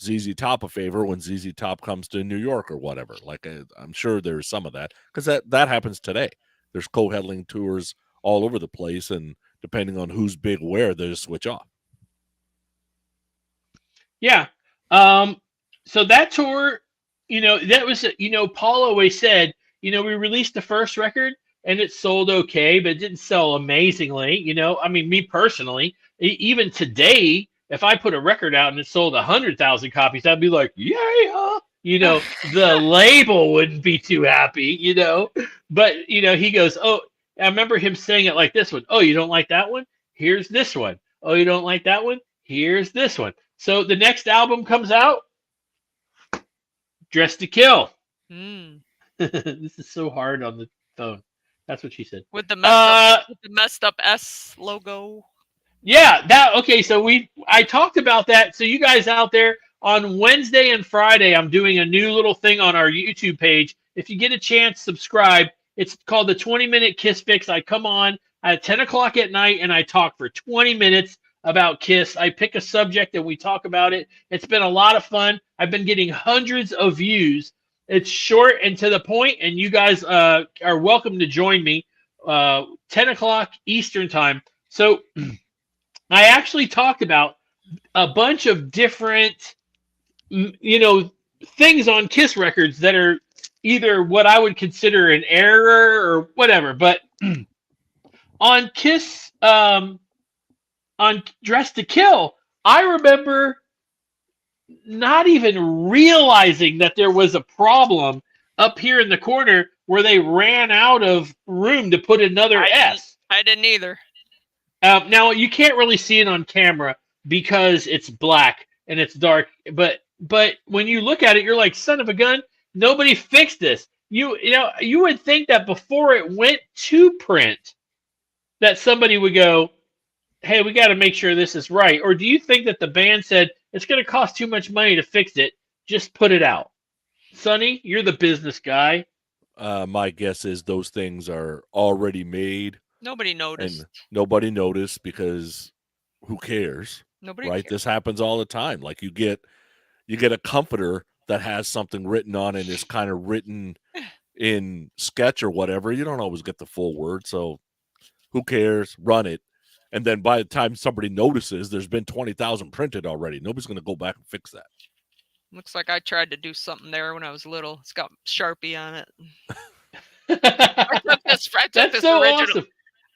ZZ Top a favor when ZZ Top comes to New York or whatever. Like I'm sure there's some of that because that happens today. There's co-headlining tours all over the place, and depending on who's big where, they just switch off. Yeah. So that tour, that was, Paul always said, we released the first record and it sold okay, but it didn't sell amazingly. I mean, me personally, even today, if I put a record out and it sold 100,000 copies, I'd be like, yeah. The label wouldn't be too happy, But, he goes, oh, I remember him saying it like this one. Oh, you don't like that one? Here's this one. Oh, you don't like that one? Here's this one. So the next album comes out, Dress to Kill. This is so hard on the phone. That's what she said. With the messed up S logo. Yeah, okay, so I talked about that. So you guys out there, on Wednesday and Friday, I'm doing a new little thing on our YouTube page. If you get a chance, subscribe. It's called the 20-Minute Kiss Fix. I come on at 10 o'clock at night and I talk for 20 minutes about Kiss. I pick a subject and we talk about it. It's been a lot of fun. I've been getting hundreds of views. It's short and to the point, and you guys are welcome to join me 10 o'clock Eastern time. So I actually talked about a bunch of different, things on Kiss records that are either what I would consider an error or whatever. But on Kiss, on Dress to Kill, I remember not even realizing that there was a problem up here in the corner where they ran out of room to put another S. I didn't either. Now, you can't really see it on camera because it's black and it's dark. But when you look at it, you're like, son of a gun, nobody fixed this. You would think that before it went to print, that somebody would go, hey, we got to make sure this is right. Or do you think that the band said, it's going to cost too much money to fix it, just put it out? Sonny, you're the business guy. My guess is those things are already made. Nobody noticed. And nobody noticed because who cares? Nobody right? cares. This happens all the time. Like you get a comforter that has something written on it and is kind of written in sketch or whatever. You don't always get the full word, so who cares? Run it. And then by the time somebody notices, there's been 20,000 printed already. Nobody's going to go back and fix that. Looks like I tried to do something there when I was little. It's got Sharpie on it. I took this original. Awesome.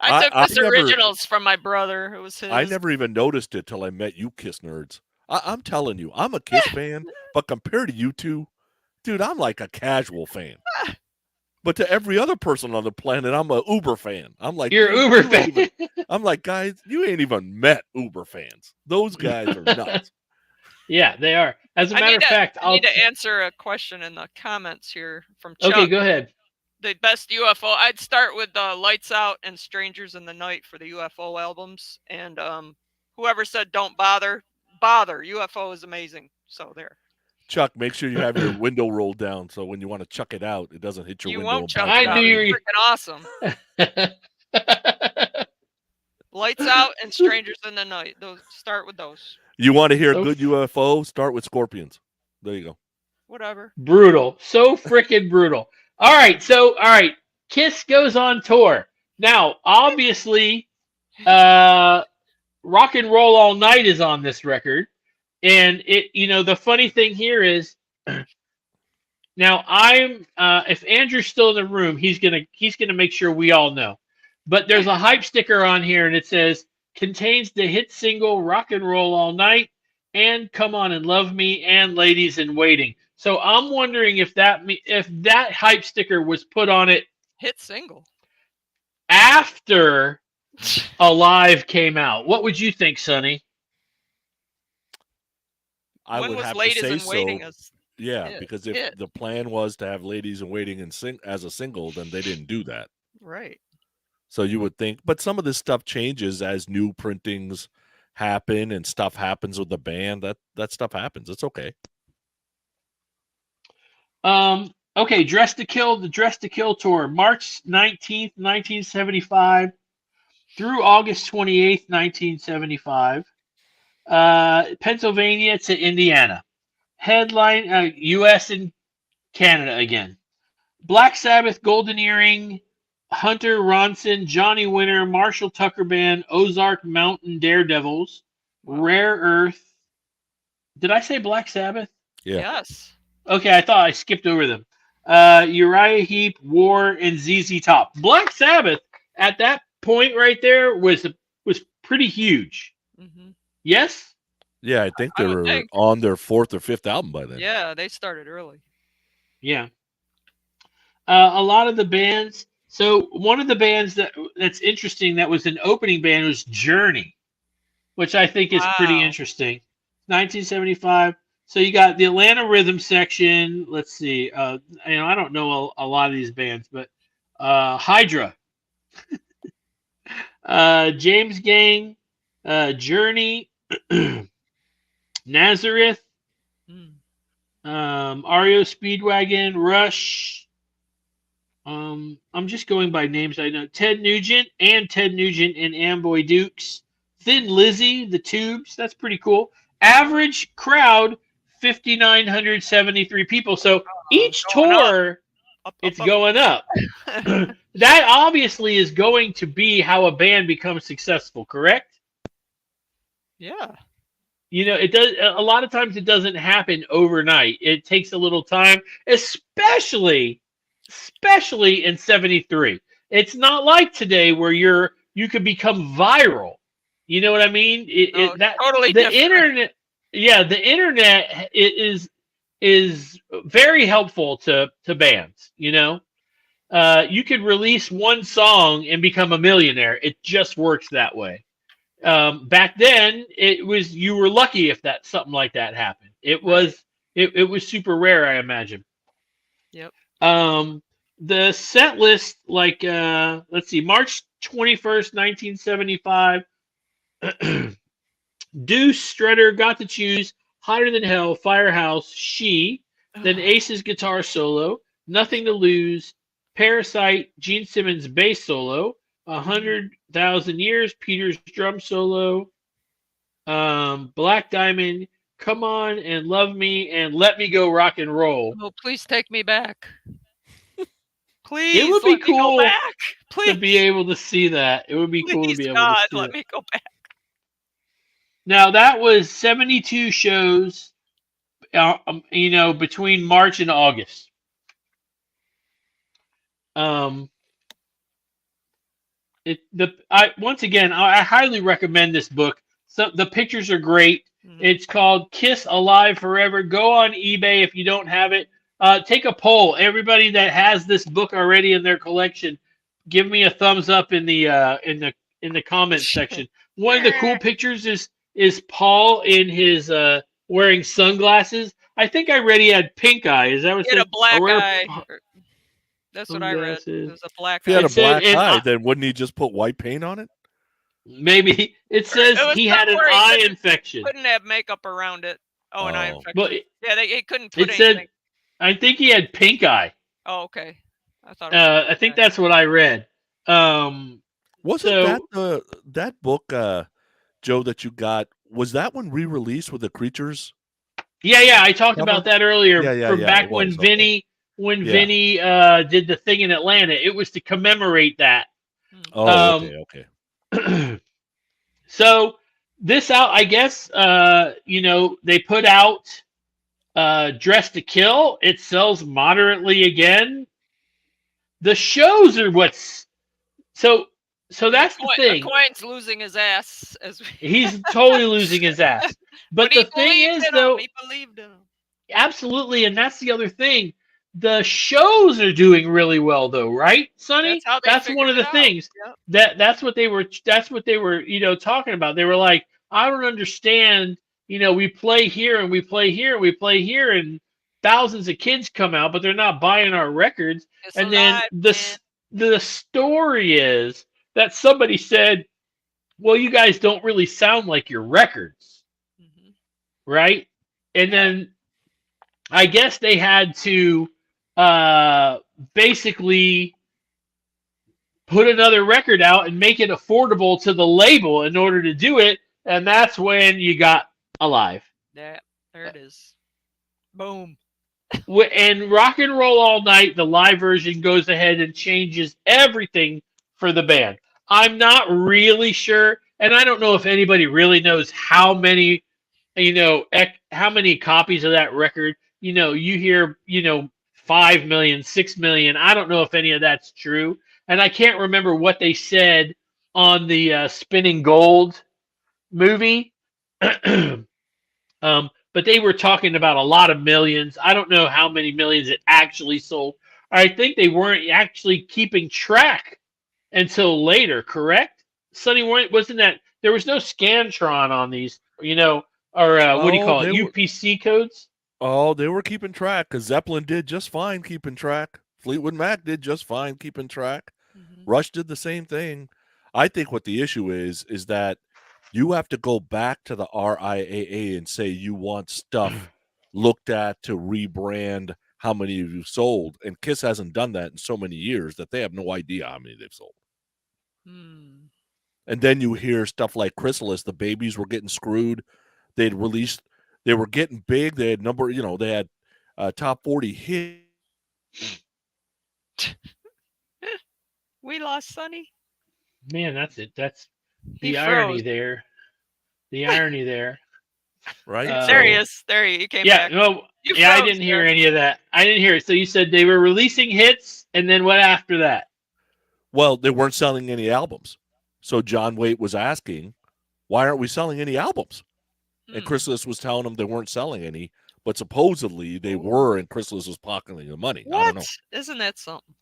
I took this originals from my brother. It was his. I never even noticed it till I met you Kiss nerds. I'm telling you, I'm a Kiss fan, but compared to you two, dude, I'm like a casual fan. But to every other person on the planet, I'm a Uber fan. I'm like, you're Uber fan. I'm like, guys, you ain't even met Uber fans. Those guys are nuts. Yeah, they are. As a matter of fact, I need to answer a question in the comments here from Chuck. Okay, go ahead. The best UFO. I'd start with Lights Out and Strangers in the Night for the UFO albums. And whoever said don't bother. UFO is amazing. So there. Chuck, make sure you have your window rolled down so when you want to chuck it out, it doesn't hit your window. You won't chuck I it out. knew you were freaking awesome. Lights Out and Strangers in the Night. Those start with those. You want to hear a good UFO? Start with Scorpions. There you go. Whatever. Brutal. So freaking brutal. All right. Kiss goes on tour. Now, obviously, Rock and Roll All Night is on this record. And the funny thing here is now if Andrew's still in the room, he's gonna make sure we all know. But there's a hype sticker on here, and it says contains the hit single "Rock and Roll All Night" and "Come On and Love Me" and "Ladies in Waiting." So I'm wondering if that hype sticker was put on it Hit single. after Alive came out. What would you think, Sonny? I When would was have Ladies to say in Waiting so. as Yeah, hit? because if Hit. the plan was to have Ladies in Waiting as a single, then they didn't do that. Right. So you would think, but some of this stuff changes as new printings happen and stuff happens with the band. That stuff happens. It's okay. Okay, the Dress to Kill tour, March 19th, 1975 through August 28th, 1975. Pennsylvania to Indiana. Headline, U.S. and Canada again. Black Sabbath, Golden Earring, Hunter Ronson, Johnny Winter, Marshall Tucker Band, Ozark Mountain Daredevils, Wow. Rare Earth. Did I say Black Sabbath? Yeah. Yes. Okay, I thought I skipped over them. Uriah Heep, War, and ZZ Top. Black Sabbath at that point right there was pretty huge. Hmm. Yes? Yeah, I think they I would were think. on their 4th or 5th album by then. Yeah, they started early. Yeah. A lot of the bands. So one of the bands that's interesting that was an opening band was Journey, which I think is pretty Wow. interesting. 1975. So you got the Atlanta Rhythm section. Let's see. I don't know a lot of these bands, but Hydra, James Gang, Journey, Nazareth, Mm. REO Speedwagon, Rush. I'm just going by names I know. Ted Nugent and Amboy Dukes. Thin Lizzy, The Tubes. That's pretty cool. Average crowd, 5,973 people. So each Going up. tour, Up, it's up. going up. That obviously is going to be how a band becomes successful, correct? Yeah. It does. A lot of times it doesn't happen overnight. It takes a little time, especially in 73. It's not like today where you can become viral. You know what I mean? Totally the different. internet, the internet is very helpful to bands. You could release one song and become a millionaire. It just works that way. Back then, you were lucky if something like that happened. It was super rare, I imagine. Yep. The set list, like let's see, March 21st, 1975. Deuce Strutter, Got to Choose, Hotter Than Hell, Firehouse, She, then Ace's guitar solo, Nothing to Lose, Parasite, Gene Simmons bass solo, 100,000 Years, Peter's drum solo, Black Diamond, Come On and Love Me, and Let Me Go Rock and Roll. Oh, please take me back. Please, It would be let me go cool back. Please, to be able to see that. It would be cool to please, be able God, to see let it. me go back. Now that was 72 shows, between March and August. Once again, I highly recommend this book. So the pictures are great. It's called Kiss Alive Forever. Go on eBay if you don't have it. Take a poll. Everybody that has this book already in their collection, give me a thumbs up in the comments section. One of the cool pictures is Paul in his wearing sunglasses. I think I read he had pink eye. Is that what He had a black rare eye. That's what I read. sunglasses. It was a black If he had eye. a black said- eye, then wouldn't he just put white paint on it? Maybe it says It was he had an somewhere he eye couldn't- infection. Couldn't have makeup around it. Oh, an eye Oh. infection. But Yeah, they couldn't put it anything. said, I think he had pink eye. Oh, okay. I thought. It was I think that's what I read. Wasn't So- that book, Joe, that you got? Was that one re-released with the Creatures? Yeah, I talked Cover? about that earlier. Yeah, from yeah, back it when was, okay. Vinny did the thing in Atlanta. It was to commemorate that. Oh, okay. So this out, I guess. They put out Dress to Kill. It sells moderately again. The shows are what's so. So that's the thing. McCoy's losing his ass as we... He's totally losing his ass. But he the thing believed is, in though, him. He believed in him. absolutely, and that's the other thing. The shows are doing really well, though, right, Sonny? That's how they That's one figured of the it out. things Yep. that's what they were. That's what they were, talking about. They were like, I don't understand. We play here and we play here and we play here, and thousands of kids come out, but they're not buying our records. It's And then alive, man. the story is that somebody said, well, you guys don't really sound like your records, Mhm. right? And then I guess they had to basically put another record out and make it affordable to the label in order to do it, and that's when you got Alive. Yeah, there it is. Boom. And Rock and Roll All Night, the live version, goes ahead and changes everything for the band. I'm not really sure, and I don't know if anybody really knows how many, how many copies of that record. You hear, 5 million, 6 million. I don't know if any of that's true, and I can't remember what they said on the Spinning Gold movie. But they were talking about a lot of millions. I don't know how many millions it actually sold. I think they weren't actually keeping track until later, correct? Sonny, wasn't that there was no Scantron on these, or what do you call it, UPC codes? Oh, they were keeping track because Zeppelin did just fine keeping track. Fleetwood Mac did just fine keeping track. Mhm. Rush did the same thing. I think what the issue is that you have to go back to the RIAA and say you want stuff looked at to rebrand how many you've sold. And Kiss hasn't done that in so many years that they have no idea how many they've sold. Hmm. And then you hear stuff like Chrysalis, the babies were getting screwed. They were getting big. They had they had top 40 hits. We lost Sonny. Man, that's it. That's He the froze. irony there. The irony there. Right? There he is. There he came Yeah, back. no, You I froze didn't hear there. any of that. I didn't hear it. So you said they were releasing hits, and then what after that? Well, they weren't selling any albums. So John Waite was asking, why aren't we selling any albums? And Chrysalis was telling them they weren't selling any, but supposedly they were, and Chrysalis was pocketing the money. What? I don't know. Isn't that something?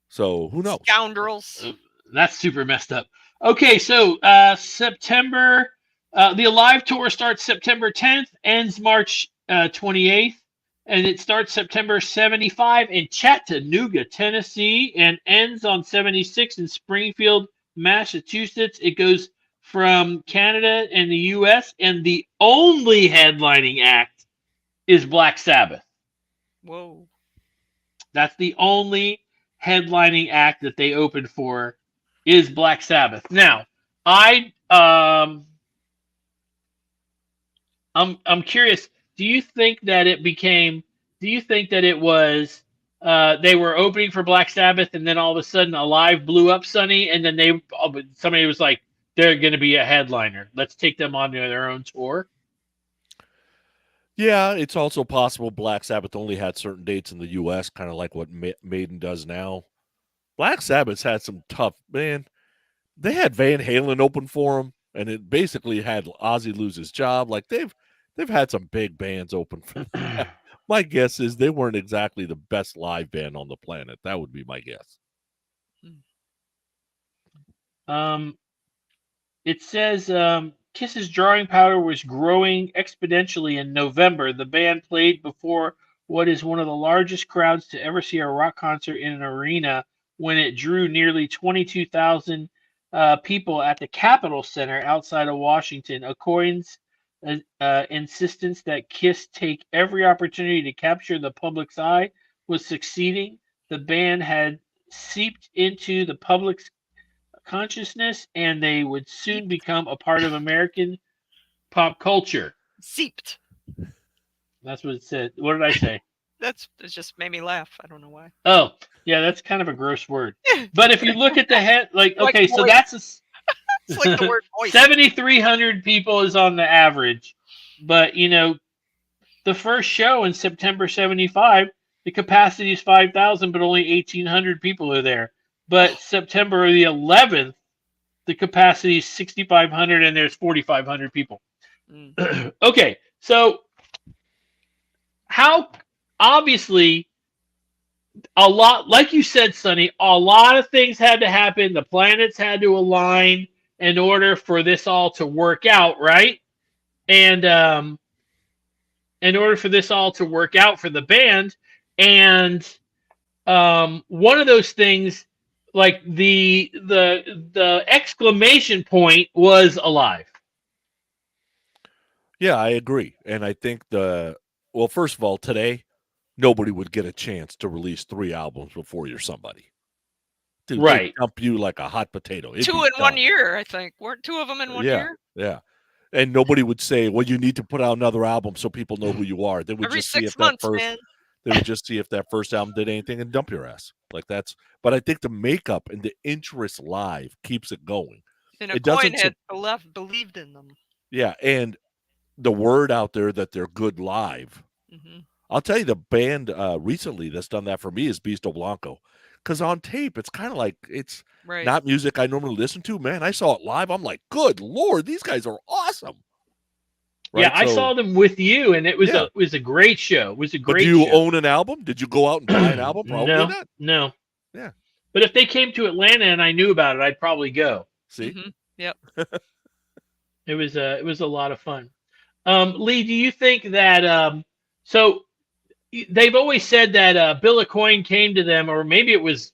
So who knows? Scoundrels. That's super messed up. Okay, so September, the Alive tour starts September 10th, ends March 28th, and it starts September 75 in Chattanooga, Tennessee, and ends on 76 in Springfield, Massachusetts. It goes from Canada and the U.S., and the only headlining act is Black Sabbath. Whoa. That's the only headlining act that they opened for is Black Sabbath. Now, I'm curious. Do you think that it was they were opening for Black Sabbath and then all of a sudden Alive blew up, Sonny, and then somebody was like, they're going to be a headliner. Let's take them on their own tour. Yeah, it's also possible Black Sabbath only had certain dates in the U.S., kind of like what Maiden does now. Black Sabbath's had some tough, man. They had Van Halen open for them, and it basically had Ozzy lose his job. Like they've had some big bands open for them. My guess is they weren't exactly the best live band on the planet. That would be my guess. It says Kiss's drawing power was growing exponentially in November. The band played before what is one of the largest crowds to ever see a rock concert in an arena when it drew nearly 22,000 people at the Capitol Center outside of Washington. Aucoin's insistence that Kiss take every opportunity to capture the public's eye was succeeding. The band had seeped into the public's consciousness, and they would soon become a part of American pop culture. Seeped. That's what it said. What did I say? It just made me laugh. I don't know why. Oh, yeah, that's kind of a gross word. But if you look at the head, okay, so voice. that's It's like the word voice. 7,300 people is on the average. But, the first show in September 75, the capacity is 5,000, but only 1,800 people are there. but September the 11th, the capacity is 6,500 and there's 4,500 people. Mm. Okay, so how obviously a lot, like you said, Sonny, a lot of things had to happen. The planets had to align in order for this all to work out, right? And in order for this all to work out for the band, and one of those things, like the exclamation point was alive. Yeah, I agree. And I think well, first of all, today, nobody would get a chance to release 3 albums before you're somebody. Dude, they'd Right. dump you like a hot potato. It'd 2 be in 1 done. year, I think. Weren't 2 of them in 1 year? Yeah. And nobody would say, well, you need to put out another album so people know who you are. They would Every just see 6 if months, man. they would just see if that first album did anything and dump your ass. But I think the makeup and the interest live keeps it going. And It Coin doesn't had believed in them. Yeah, and the word out there that they're good live. Hmm. I'll tell you, the band recently that's done that for me is Beasto Blanco. Because on tape, it's kind of like it's Right. not music I normally listen to. Man, I saw it live. I'm like, good Lord, these guys are awesome. Right? Yeah, I saw them with you, and it was Yeah. a great show. It was a But great do you show. own an album? Did you go out and buy an album? Probably No, not. no. Yeah. But if they came to Atlanta and I knew about it, I'd probably go. See? Mhm. Yep. It was a lot of fun. Lee, do you think that so they've always said that Bill Coin came to them, or maybe it was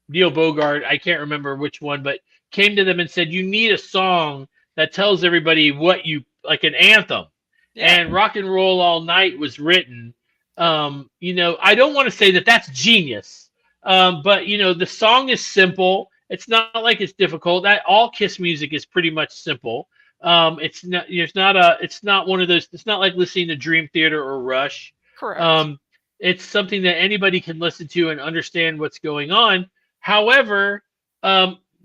Neil Bogart, I can't remember which one, but came to them and said, you need a song that tells everybody what you like, an anthem. Yeah. And Rock and Roll All Night was written. I don't want to say that that's genius, but the song is simple. It's not like it's difficult. That all Kiss music is pretty much simple. It's not one of those. It's not like listening to Dream Theater or Rush. Correct. It's something that anybody can listen to and understand what's going on. However,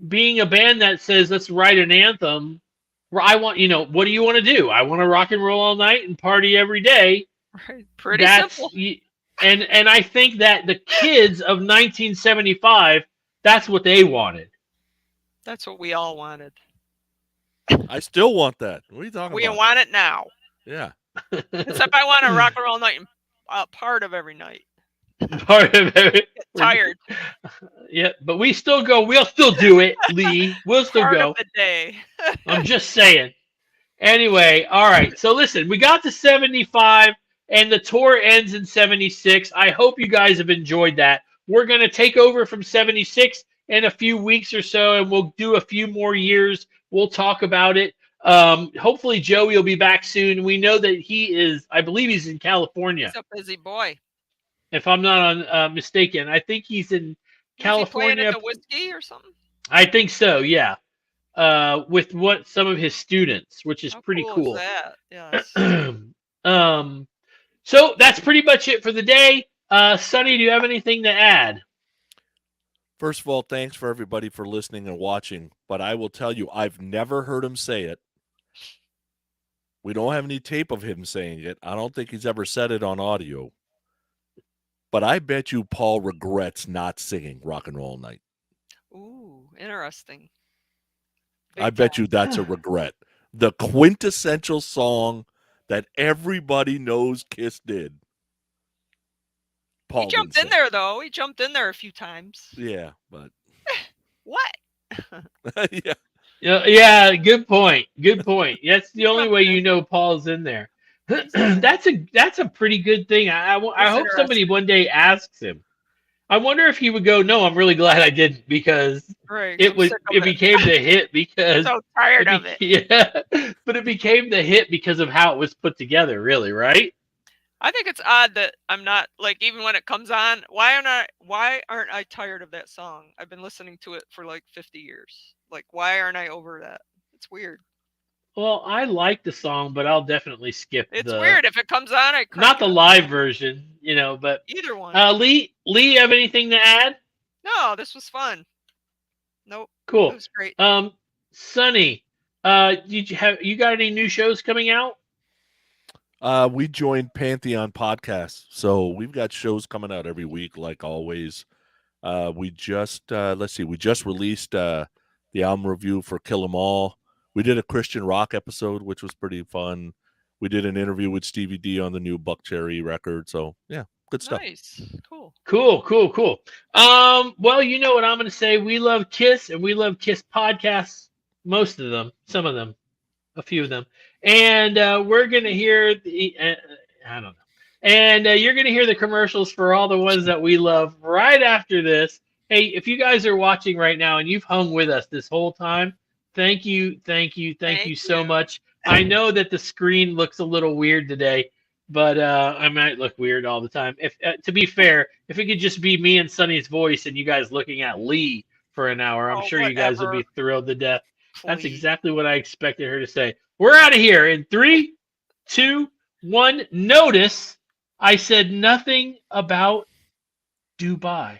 being a band that says let's write an anthem, where I want, what do you want to do? I want to rock and roll all night and party every day. Right. Pretty simple. And I think that the kids of 1975, that's what they wanted. That's what we all wanted. I still want that. What are you talking We about? want it now. Yeah. Except I want to rock and roll night and part of every night. Part of it. Tired. Yeah, but we still go. We'll still do it, Lee. We'll still Part go. of the day. I'm just saying. Anyway, all right. So listen, we got to 75 and the tour ends in 76. I hope you guys have enjoyed that. We're going to take over from 76 in a few weeks or so, and we'll do a few more years. We'll talk about it. Hopefully Joey will be back soon. We know that I believe he's in California. He's a busy boy. If I'm not mistaken. I think he's in California. Is he playing at the Whiskey or something? I think so, yeah. With some of his students, which is pretty cool. Is that? Yes. So that's pretty much it for the day. Sonny, do you have anything to add? First of all, thanks for everybody for listening and watching. But I will tell you, I've never heard him say it. We don't have any tape of him saying it. I don't think he's ever said it on audio. But I bet you Paul regrets not singing Rock and Roll Night. Ooh, interesting. I bet you that's a regret. The quintessential song that everybody knows Kiss did. Paul He jumped in there, though. He jumped in there a few times. Yeah, but what? yeah. Yeah, good point. Good point. That's the only way you know Paul's in there. That's a pretty good thing. I hope somebody one day asks him. I wonder if he would go, "No, I'm really glad I didn't," because it became the hit because I'm so tired of it. Yeah, but it became the hit because of how it was put together. Really, right? I think it's odd that I'm not even when it comes on. Why aren't I tired of that song? I've been listening to it for 50 years. Why aren't I over that? It's weird. Well, I like the song, but I'll definitely skip. It's weird if it comes on. Not the live version, but either one. Lee, you have anything to add? No, this was fun. Nope. Cool. It was great. Sonny, you got any new shows coming out? We joined Pantheon Podcast, so we've got shows coming out every week, like always. We just let's see, we just released the album review for Kill 'Em All. We did a Christian rock episode, which was pretty fun. We did an interview with Stevie D on the new Buck Cherry record. So yeah, good stuff. Nice. Cool. Cool. Well, you know what I'm going to say. We love Kiss, and we love Kiss podcasts. Most of them, some of them, a few of them, and we're going to hear the. I don't know. And you're going to hear the commercials for all the ones that we love right after this. Hey, if you guys are watching right now and you've hung with us this whole time, thank you so much. I know that the screen looks a little weird today, but I might look weird all the time. If to be fair, if it could just be me and Sonny's voice and you guys looking at Lee for an hour, I'm sure you guys would be thrilled to death. That's exactly what I expected her to say. We're out of here in 3, 2, 1. Notice I said nothing about Dubai.